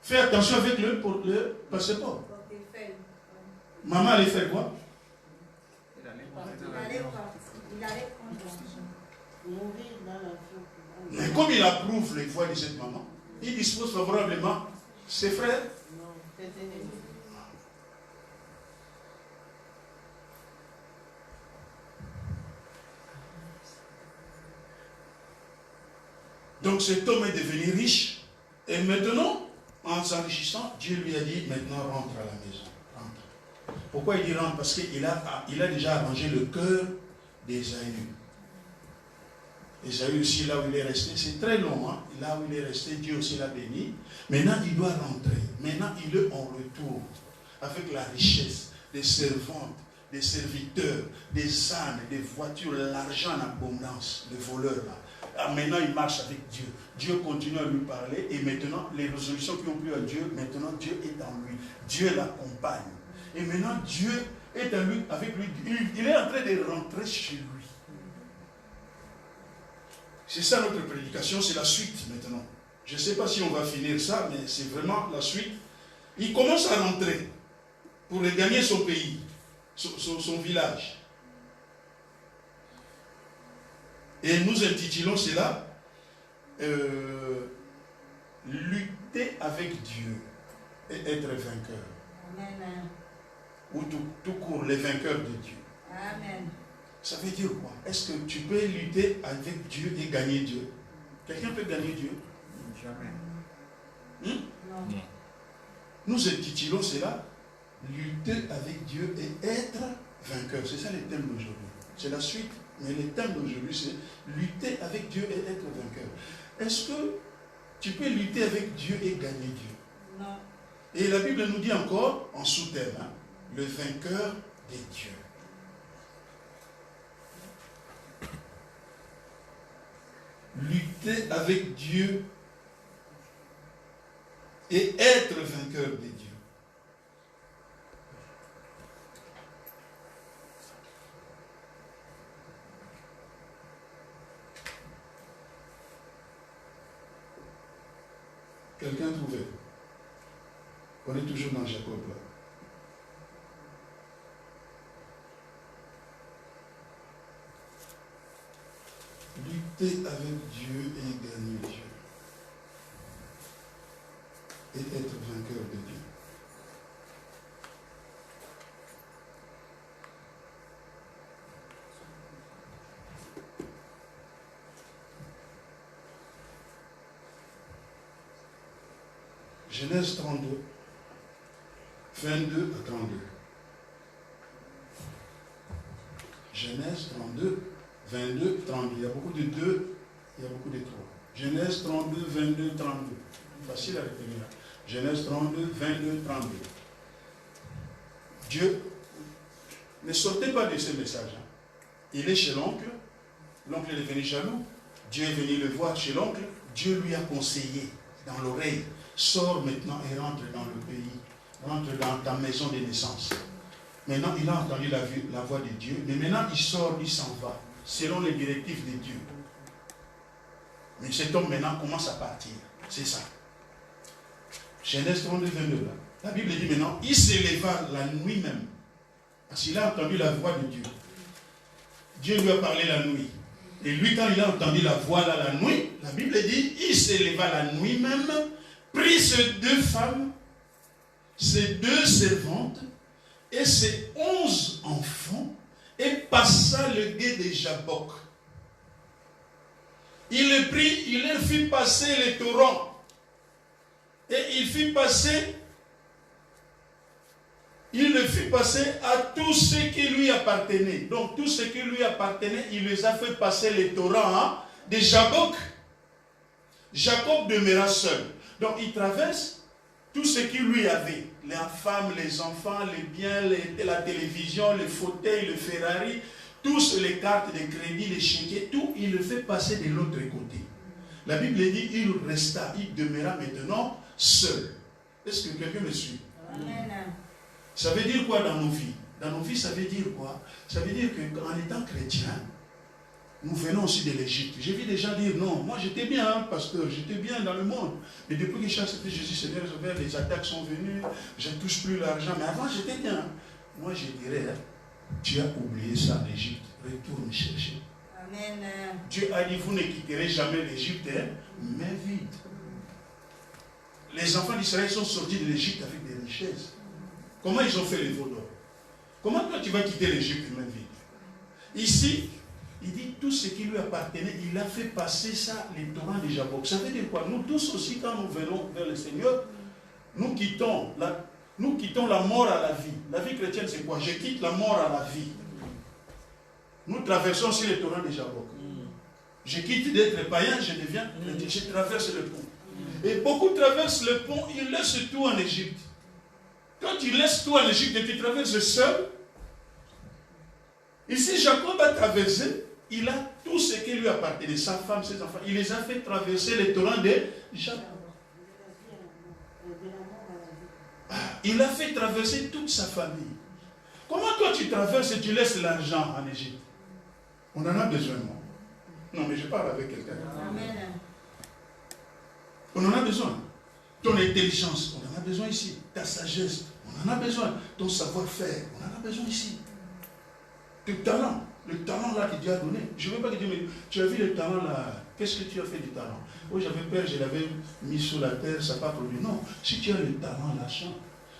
Fais attention avec le passeport. Maman allait faire quoi? Il allait prendre l'argent. Mourir dans l'avion. Mais comme il approuve les voies de cette maman, il dispose favorablement ses frères. Non, c'est ennemi. Donc cet homme est devenu riche. Et maintenant, en s'enrichissant, Dieu lui a dit, maintenant rentre à la maison. Rentre. Pourquoi il dit rentre? Parce qu'il a déjà arrangé le cœur d'Ésaü. Ésaü aussi, là où il est resté, c'est très long. Hein? Là où il est resté, Dieu aussi l'a béni. Maintenant, il doit rentrer. Maintenant, il est en retour avec la richesse, des servantes, des serviteurs, des ânes, des voitures, l'argent en abondance, les voleurs là. Ah, maintenant, il marche avec Dieu. Dieu continue à lui parler et maintenant, les résolutions qui ont plu à Dieu, maintenant, Dieu est en lui. Dieu l'accompagne. Et maintenant, Dieu est en lui, avec lui. Il est en train de rentrer chez lui. C'est ça notre prédication, c'est la suite maintenant. Je ne sais pas si on va finir ça, mais c'est vraiment la suite. Il commence à rentrer pour regagner son pays, son village. Et nous intitulons cela lutter avec Dieu et être vainqueur. Amen. Ou tout court, les vainqueurs de Dieu. Amen. Ça veut dire quoi? Est-ce que tu peux lutter avec Dieu et gagner Dieu? Quelqu'un peut gagner Dieu? Jamais. Non. Nous intitulons cela lutter avec Dieu et être vainqueur. C'est ça le thème d'aujourd'hui. C'est la suite. Mais le thème d'aujourd'hui, c'est lutter avec Dieu et être vainqueur. Est-ce que tu peux lutter avec Dieu et gagner Dieu? Non. Et la Bible nous dit encore, en sous-thème, hein, le vainqueur des dieux. Lutter avec Dieu et être vainqueur des dieux. Quelqu'un trouvait? On est toujours dans Jacob là. Lutter avec Dieu et gagner Dieu. Et être vainqueur de Dieu. Genèse 32, 22 à 32. Genèse 32, 22, 32. Il y a beaucoup de 2, il y a beaucoup de 3. Genèse 32, 22, 32. Facile à retenir. Genèse 32, 22, 32. Dieu, ne sortez pas de ce message. Hein. Il est chez l'oncle. L'oncle est venu jaloux. Dieu est venu le voir chez l'oncle. Dieu lui a conseillé dans l'oreille. Sors maintenant et rentre dans le pays. Rentre dans ta maison de naissance. Maintenant, il a entendu la voix de Dieu. Mais maintenant, il sort, il s'en va. Selon les directives de Dieu. Mais cet homme maintenant commence à partir. C'est ça. Genèse 32, 22. Là. La Bible dit maintenant, il s'éleva la nuit même. Parce qu'il a entendu la voix de Dieu. Dieu lui a parlé la nuit. Et lui, quand il a entendu la voix là, la nuit, la Bible dit, il s'éleva la nuit même, prit ses 2 femmes, ses 2 servantes, et ses 11 enfants, et passa le gué de Jabbok. Il les prit, il leur fit passer les torrents, et il le fit passer à tous ceux qui lui appartenaient. Donc, tous ceux qui lui appartenaient, il les a fait passer les torrents de Jabbok. Jacob demeura seul. Donc, il traverse tout ce qui lui avait. Les femmes, les enfants, les biens, la télévision, les fauteuils, le Ferrari, tous les cartes de crédit, les chéquiers, tout, il le fait passer de l'autre côté. La Bible dit, il resta, il demeura maintenant seul. Est-ce que quelqu'un me suit? Amen. Ça veut dire quoi dans nos vies? Dans nos vies, ça veut dire quoi? Ça veut dire qu'en étant chrétien, nous venons aussi de l'Égypte. J'ai vu des gens dire, non, moi j'étais bien, hein, pasteur, j'étais bien dans le monde. Mais depuis que j'ai accepté Jésus, Seigneur, les attaques sont venues, je ne touche plus l'argent. Mais avant, j'étais bien. Moi, je dirais, hein, tu as oublié ça en Égypte. Retourne chercher. Amen. Dieu a dit, vous ne quitterez jamais l'Égypte, hein, mais vite. Les enfants d'Israël sont sortis de l'Égypte avec des richesses. Comment ils ont fait les veaux d'or? Comment toi tu vas quitter l'Égypte main vide? Ici, il dit tout ce qui lui appartenait, il a fait passer ça, les torrents de Jabbok. Ça veut dire quoi? Nous tous aussi, quand nous venons vers le Seigneur, nous quittons la mort à la vie. La vie chrétienne, c'est quoi? Je quitte la mort à la vie. Nous traversons aussi les torrents de Jabbok. Je quitte d'être païen, je deviens chrétien. Je traverse le pont. Et beaucoup traversent le pont, ils laissent tout en Égypte. Quand tu laisses tout en Égypte et tu traverses seul, ici Jacob a traversé, il a tout ce qui lui appartenait, sa femme, ses enfants, il les a fait traverser les torrents de Jacob. Il a fait traverser toute sa famille. Comment toi tu traverses et tu laisses l'argent en Égypte? On en a besoin, non? Non, mais je parle avec quelqu'un. Amen. On en a besoin. Ton intelligence, on en a besoin ici. Ta sagesse, on en a besoin. Ton savoir-faire, on en a besoin ici. Tes talents, le talent là que Dieu a donné. Je ne veux pas que Dieu me dise, tu as vu le talent là, qu'est-ce que tu as fait du talent? Oui, j'avais peur, je l'avais mis sur la terre, ça n'a pas produit. Non, si tu as le talent, la chante.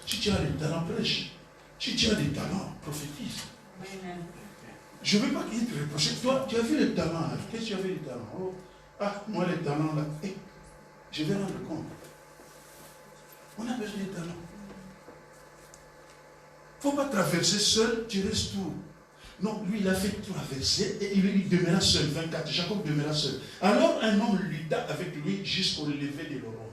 Si tu as le talent, prêche. Si tu as des talents, prophétise. Amen. Je ne veux pas qu'il te reproche. Toi, tu as vu le talent là. Qu'est-ce que tu as fait du talent? Oh, ah, moi le talent là. Hey, je vais rendre compte. On a besoin de talent. Il ne faut pas traverser seul, tu restes tout. Non, lui, il a fait traverser et il demeura seul, 24. Jacob demeura seul. Alors un homme lutta avec lui jusqu'au lever de l'aurore.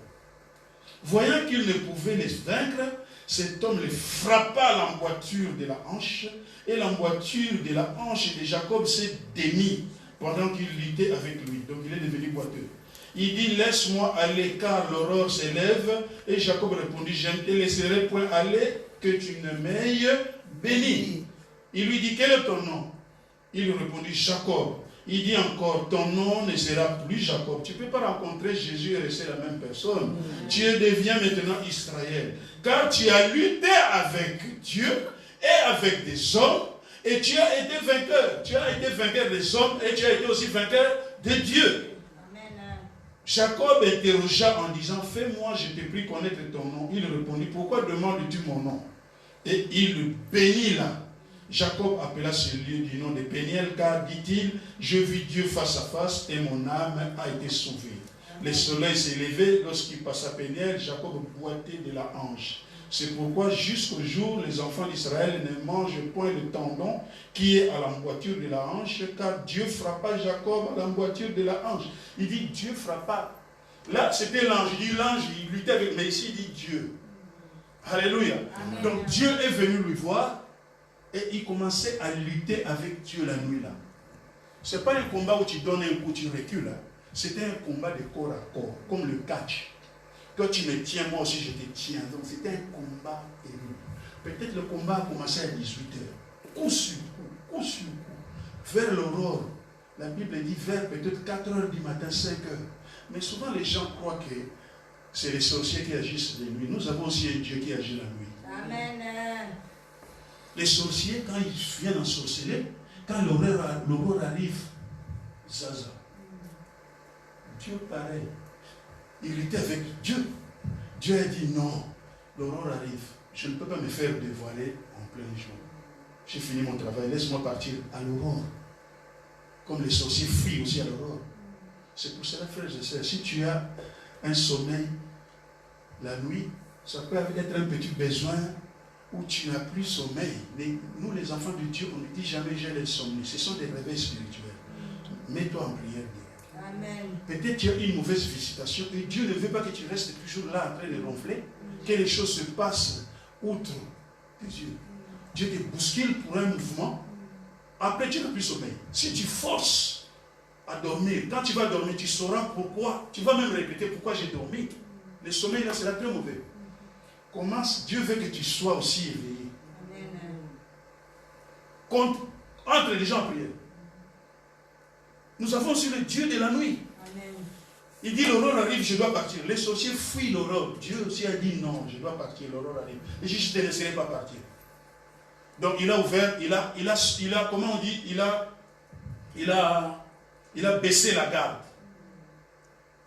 Voyant qu'il ne pouvait les vaincre, cet homme les frappa à l'emboîture de la hanche, et l'emboîture de la hanche de Jacob s'est démise pendant qu'il luttait avec lui. Donc il est devenu boiteux. Il dit, laisse-moi aller car l'aurore s'élève. Et Jacob répondit, je ne te laisserai point aller que tu ne m'aies béni. Il lui dit, quel est ton nom? Il lui répondit, Jacob. Il dit encore, ton nom ne sera plus Jacob. Tu ne peux pas rencontrer Jésus et rester la même personne. Tu deviens maintenant Israël. Car tu as lutté avec Dieu et avec des hommes. Et tu as été vainqueur. Tu as été vainqueur des hommes et tu as été aussi vainqueur de Dieu. Jacob interrogea en disant, fais-moi, je te prie connaître ton nom. Il répondit, pourquoi demandes-tu mon nom? Et il le bénit là. Jacob appela ce lieu du nom de Péniel, car, dit-il, je vis Dieu face à face et mon âme a été sauvée. Le soleil s'est levé, lorsqu'il passa Péniel, Jacob boitait de la hanche. C'est pourquoi jusqu'au jour, les enfants d'Israël ne mangent point le tendon qui est à l'emboîture de la hanche, car Dieu frappa Jacob à l'emboîture de la hanche. Il dit Dieu frappa. Là, c'était l'ange. Il dit l'ange, il luttait avec, mais ici, il dit Dieu. Alléluia. Amen. Donc Dieu est venu lui voir et il commençait à lutter avec Dieu la nuit là. Ce n'est pas un combat où tu donnes un coup, tu recules. C'était un combat de corps à corps, comme le catch. Toi tu me tiens, moi aussi je te tiens. Donc c'était un combat terrible. Peut-être le combat a commencé à 18h. Coup sur coup, coup sur coup. Vers l'aurore, la Bible dit vers peut-être 4h du matin, 5h. Mais souvent les gens croient que c'est les sorciers qui agissent de nuit. Nous avons aussi un Dieu qui agit la nuit. Amen. Les sorciers, quand ils viennent ensorceler, quand l'aurore arrive, Zaza, Dieu pareil, il était avec Dieu. Dieu a dit non, l'aurore arrive. Je ne peux pas me faire dévoiler en plein jour. J'ai fini mon travail, laisse-moi partir à l'aurore. Comme les sorciers fuient aussi à l'aurore. C'est pour cela, frères et sœurs, si tu as un sommeil la nuit, ça peut être un petit besoin où tu n'as plus sommeil. Mais nous, les enfants de Dieu, on ne dit jamais j'ai l'insomnie. Ce sont des réveils spirituels. Mets-toi en prière. Amen. Peut-être tu as une mauvaise visitation et Dieu ne veut pas que tu restes toujours là en train de ronfler, que les choses se passent outre tes yeux. Dieu te bouscule pour un mouvement, après tu n'as plus sommeil. Si tu forces à dormir, quand tu vas dormir, tu sauras pourquoi, tu vas même répéter pourquoi j'ai dormi. Le sommeil là, c'est là très mauvais. Commence, Dieu veut que tu sois aussi éveillé. Entre les gens en prière. Nous avons aussi le Dieu de la nuit. Amen. Il dit l'aurore arrive, je dois partir. Les sorciers fuient l'aurore. Dieu aussi a dit non, je dois partir, l'aurore arrive. Et je ne te laisserai pas partir. Donc il a ouvert, il a comment on dit, il a baissé la garde.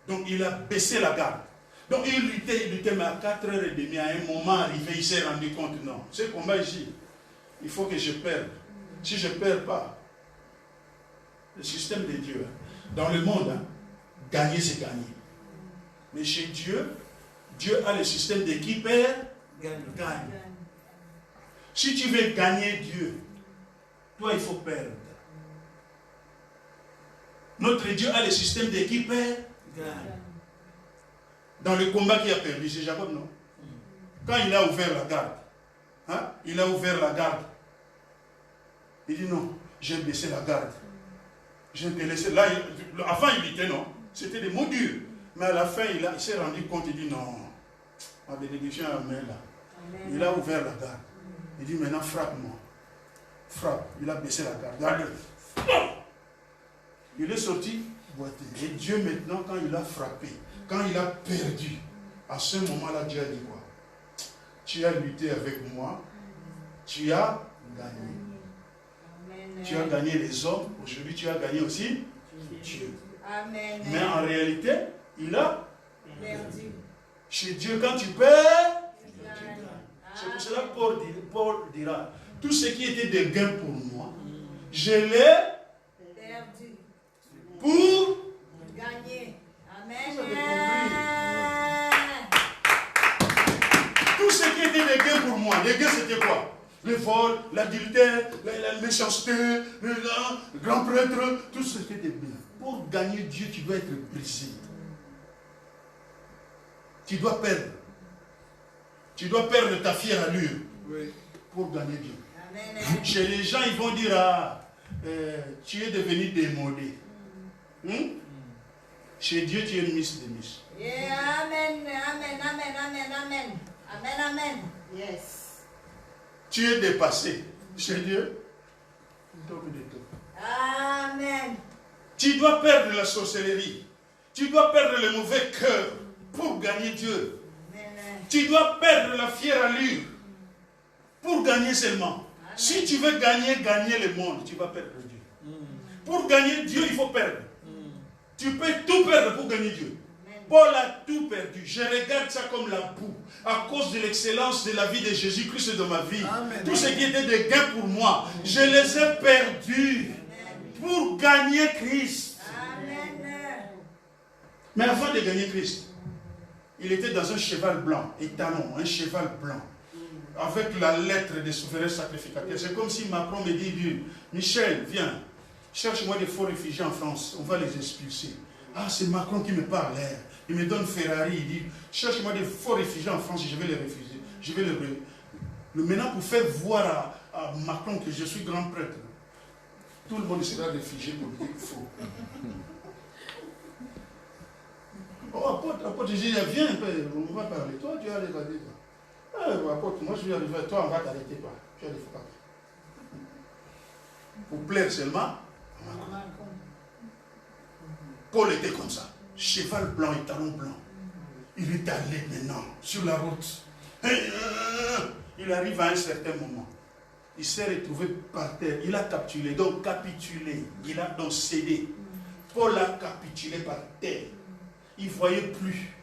Donc il a baissé la garde. Donc il luttait, mais à 4h30, à un moment arrivé, il s'est rendu compte, non, ce combat ici, il faut que je perde. Si je ne perds pas, le système de Dieu, dans le monde, gagner c'est gagner. Mais chez Dieu, Dieu a le système de qui perd, gagne. Si tu veux gagner Dieu, toi il faut perdre. Notre Dieu a le système de qui perd, gagne. Dans le combat qu'il a perdu, c'est Jacob, non? Quand il a ouvert la garde, il a ouvert la garde. Il dit non, j'ai baissé la garde. Je vais te laisser. Là, avant il était non. C'était des mots durs. Mais à la fin, il s'est rendu compte, il dit non. Ma bénédiction est à la main là. Amen. Il a ouvert la garde. Il dit maintenant frappe-moi. Frappe. Il a baissé la garde. Regarde. Il est sorti boité. Et Dieu maintenant, quand il a frappé, quand il a perdu, à ce moment-là, Dieu a dit quoi? Tu as lutté avec moi. Tu as gagné. Tu as gagné les hommes, aujourd'hui tu as gagné aussi Dieu. Amen. Mais en réalité, il a perdu. Chez Dieu, quand tu perds, tu gagnes. C'est pour cela que Paul dira, tout ce qui était de gain pour moi, je l'ai perdu pour gagner. Amen. Tout ce qui était de gain pour moi, les gains c'était quoi? Le vol, l'adultère, la méchanceté, le grand prêtre, tout ce qui était bien. Pour gagner Dieu, tu dois être brisé. Tu dois perdre. Tu dois perdre ta fière allure pour gagner Dieu. Amen. Chez les gens, ils vont dire, tu es devenu démodé. Chez Dieu, tu es une miss de miss. Yeah, amen, amen, amen, amen, amen. Amen, amen. Yes. Tu es dépassé. Chez Dieu, amen. Tu dois perdre la sorcellerie. Tu dois perdre le mauvais cœur pour gagner Dieu. Amen. Tu dois perdre la fière allure pour gagner seulement. Amen. Si tu veux gagner le monde, tu vas perdre Dieu. Pour gagner Dieu, il faut perdre. Tu peux tout perdre pour gagner Dieu. Paul a tout perdu. Je regarde ça comme la boue. À cause de l'excellence de la vie de Jésus-Christ dans ma vie. Amen. Tout ce qui était des gains pour moi, je les ai perdus pour gagner Christ. Amen. Mais avant de gagner Christ, il était dans un cheval blanc, étalon, un cheval blanc, avec la lettre des souverains sacrificateurs. C'est comme si Macron me dit, Michel, viens, cherche-moi des faux réfugiés en France, on va les expulser. Ah, c'est Macron qui me parle. Il me donne Ferrari, il dit, cherche-moi des faux réfugiés en France, je vais les refuser. Je vais les... Maintenant, pour faire voir à Macron que je suis grand prêtre, tout le monde sera réfugié pour dire qu'il faut. Oh, apôtre, je dis, viens un peu, on va parler. Toi, tu as regardé ça. Ah, apôtre, moi je vais arriver, toi, on va t'arrêter pas. Tu as des faux papiers. Pour plaire seulement à Macron. Paul était comme ça. Cheval blanc et talon blanc. Il est allé maintenant sur la route. Il arrive à un certain moment. Il s'est retrouvé par terre. Il a capitulé, donc capitulé. Il a donc cédé. Paul a capitulé par terre. Il ne voyait plus.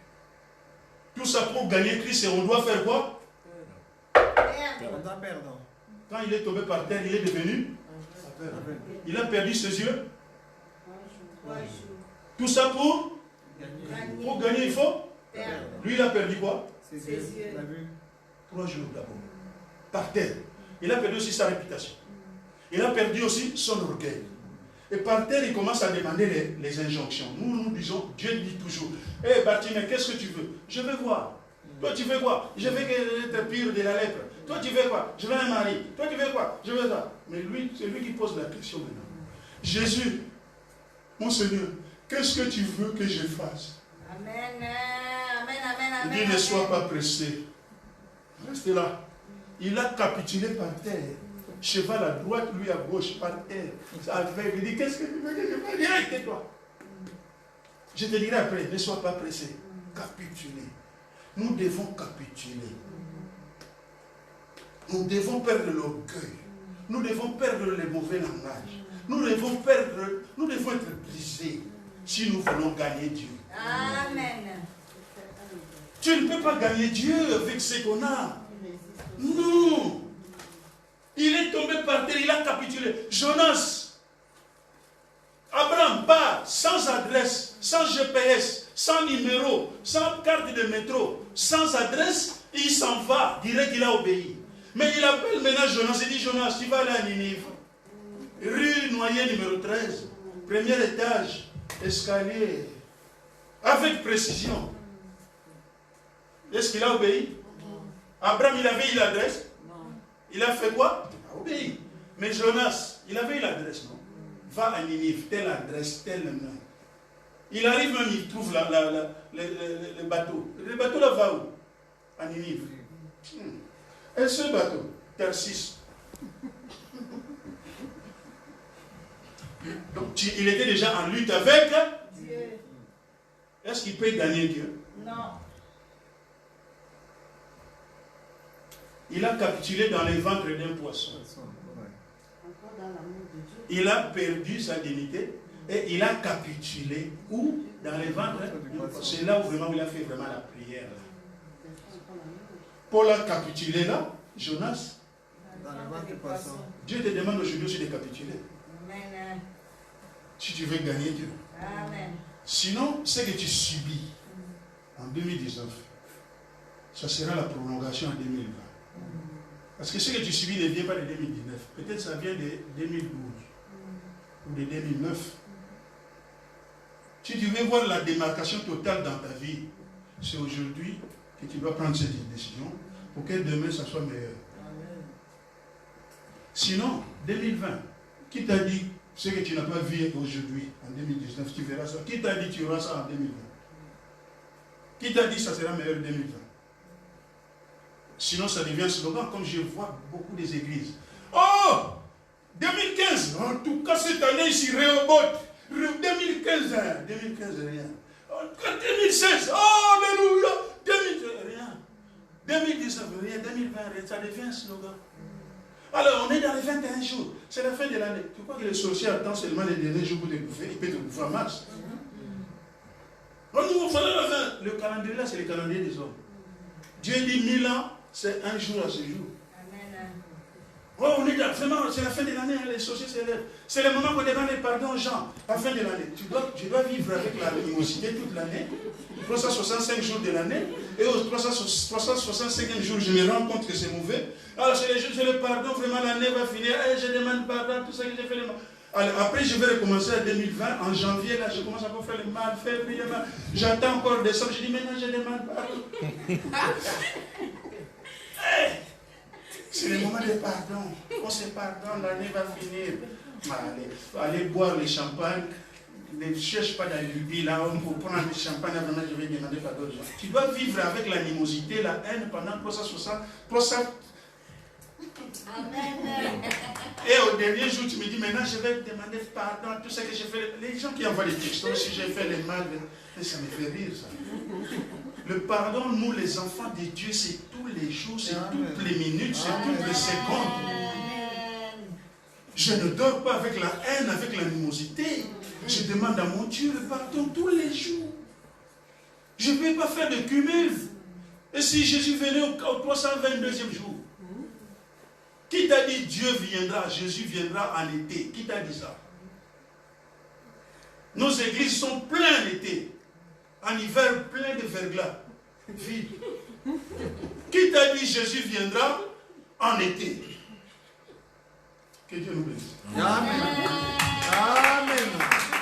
Tout ça pour gagner Christ, et on doit faire quoi? Perdant. Quand il est tombé par terre, il est devenu. Il a perdu ses yeux. Tout ça pour gagner, il faut. Lui, il a perdu quoi? Ses yeux. 3 jours d'abord. Par terre. Il a perdu aussi sa réputation. Il a perdu aussi son orgueil. Et par terre, il commence à demander les injonctions. Nous disons, Dieu dit toujours, hé Bartimée, qu'est-ce que tu veux? Je veux voir. Toi, tu veux quoi? Je veux être pur de la lèpre. Toi, tu veux quoi? Je veux un mari. Toi, tu veux quoi? Je veux ça. Mais lui, c'est lui qui pose la question maintenant. Jésus, mon Seigneur, qu'est-ce que tu veux que je fasse? Amen. Amen, amen, amen. Il dit, ne sois pas pressé. Reste là. Il a capitulé par terre. Cheval à droite, lui à gauche, par terre. Il dit, qu'est-ce que tu veux que je fasse? Direct, toi. Je te dirai après, ne sois pas pressé. Capituler. Nous devons capituler. Nous devons perdre l'orgueil. Nous devons perdre le mauvais langage. Nous devons être brisés si nous voulons gagner Dieu. Amen. Tu ne peux pas gagner Dieu avec ce qu'on a. Non. Il est tombé par terre, il a capitulé. Jonas, Abraham part sans adresse, sans GPS, sans numéro, sans carte de métro, sans adresse, il s'en va, direct il a obéi. Mais il appelle maintenant Jonas, il dit Jonas, tu vas aller à Ninive. Rue Noyer numéro 13, premier étage, escalier, avec précision. Est-ce qu'il a obéi? Abraham, il avait eu l'adresse? Il a fait quoi? Il a obéi. Mais Jonas, il avait eu l'adresse, non? Va à Ninive, telle adresse, tel nom. Il arrive même, il trouve le bateau. Le bateau là va où? À Ninive. Et ce bateau, Tarsis. Donc il était déjà en lutte avec Dieu. Est-ce qu'il peut gagner Dieu? Non. Il a capitulé dans les ventres d'un poisson. Il a perdu sa dignité et il a capitulé où? Dans les ventres. C'est là où vraiment il a fait vraiment la prière. Paul a capitulé là, Jonas. Dans le ventre du poisson. Dieu te demande aujourd'hui aussi de capituler. Amen. Si tu veux gagner Dieu. Amen. Sinon, ce que tu subis en 2019, ça sera la prolongation en 2020. Parce que ce que tu subis ne vient pas de 2019. Peut-être ça vient de 2012 ou de 2009. Si tu veux voir la démarcation totale dans ta vie, c'est aujourd'hui que tu dois prendre cette décision pour que demain ça soit meilleur. Sinon, 2020, qui t'a dit ce que tu n'as pas vu aujourd'hui, en 2019, tu verras ça. Qui t'a dit tu auras ça en 2020? Qui t'a dit ça sera meilleur en 2020? Sinon, ça devient un slogan, comme je vois beaucoup des églises. Oh 2015, en tout cas cette année ici, Rehoboth. 2015, rien. 2016, oh, alléluia. 2020, rien. 2019, rien. 2020, rien. Ça devient un slogan. Alors, on est dans les 21 jours. C'est la fin de l'année. Tu crois que le sorcier attend seulement les derniers jours pour te bouffer? Il peut te bouffer en mars. Le calendrier là, c'est le calendrier des hommes. Dieu dit 1000 ans, c'est un jour à ce jour. Amen. Oh, on est là, vraiment, c'est la fin de l'année, hein, les sorciers s'élèvent. C'est le moment qu'on demande pardon aux gens. À la fin de l'année, tu dois vivre avec la animosité toute l'année, 365 jours de l'année, et au 365e jour, je me rends compte que c'est mauvais. Alors, c'est le pardon, vraiment, l'année va finir. Je demande pardon, tout ça que j'ai fait le mal. Alors, après, je vais recommencer en 2020, en janvier, là, je commence à faire le mal, février, j'attends encore décembre, je dis maintenant, je demande pardon. C'est le moment de pardon. On se pardonne, l'année va finir. Allez boire le champagne. Ne cherche pas d'alibi là, on peut prendre le champagne, vraiment je vais demander pardon aux gens. Tu dois vivre avec l'animosité, la haine pendant 360. Amen. Et au dernier jour, tu me dis maintenant je vais te demander pardon, tout ce que j'ai fait. Les gens qui envoient les textos, si j'ai fait le mal, ça me fait rire ça. Le pardon, nous les enfants de Dieu, c'est tous les jours, c'est toutes les minutes, c'est toutes les secondes. Je ne dors pas avec la haine, avec l'animosité. Je demande à mon Dieu le pardon tous les jours. Je ne vais pas faire de cumul. Et si Jésus venait au 322e jour, qui t'a dit Dieu viendra, Jésus viendra en été? Qui t'a dit ça? Nos églises sont pleines l'été. En hiver, plein de verglas. Vide. Qui t'a dit Jésus viendra en été? Que Dieu nous bénisse. Amen. Amen.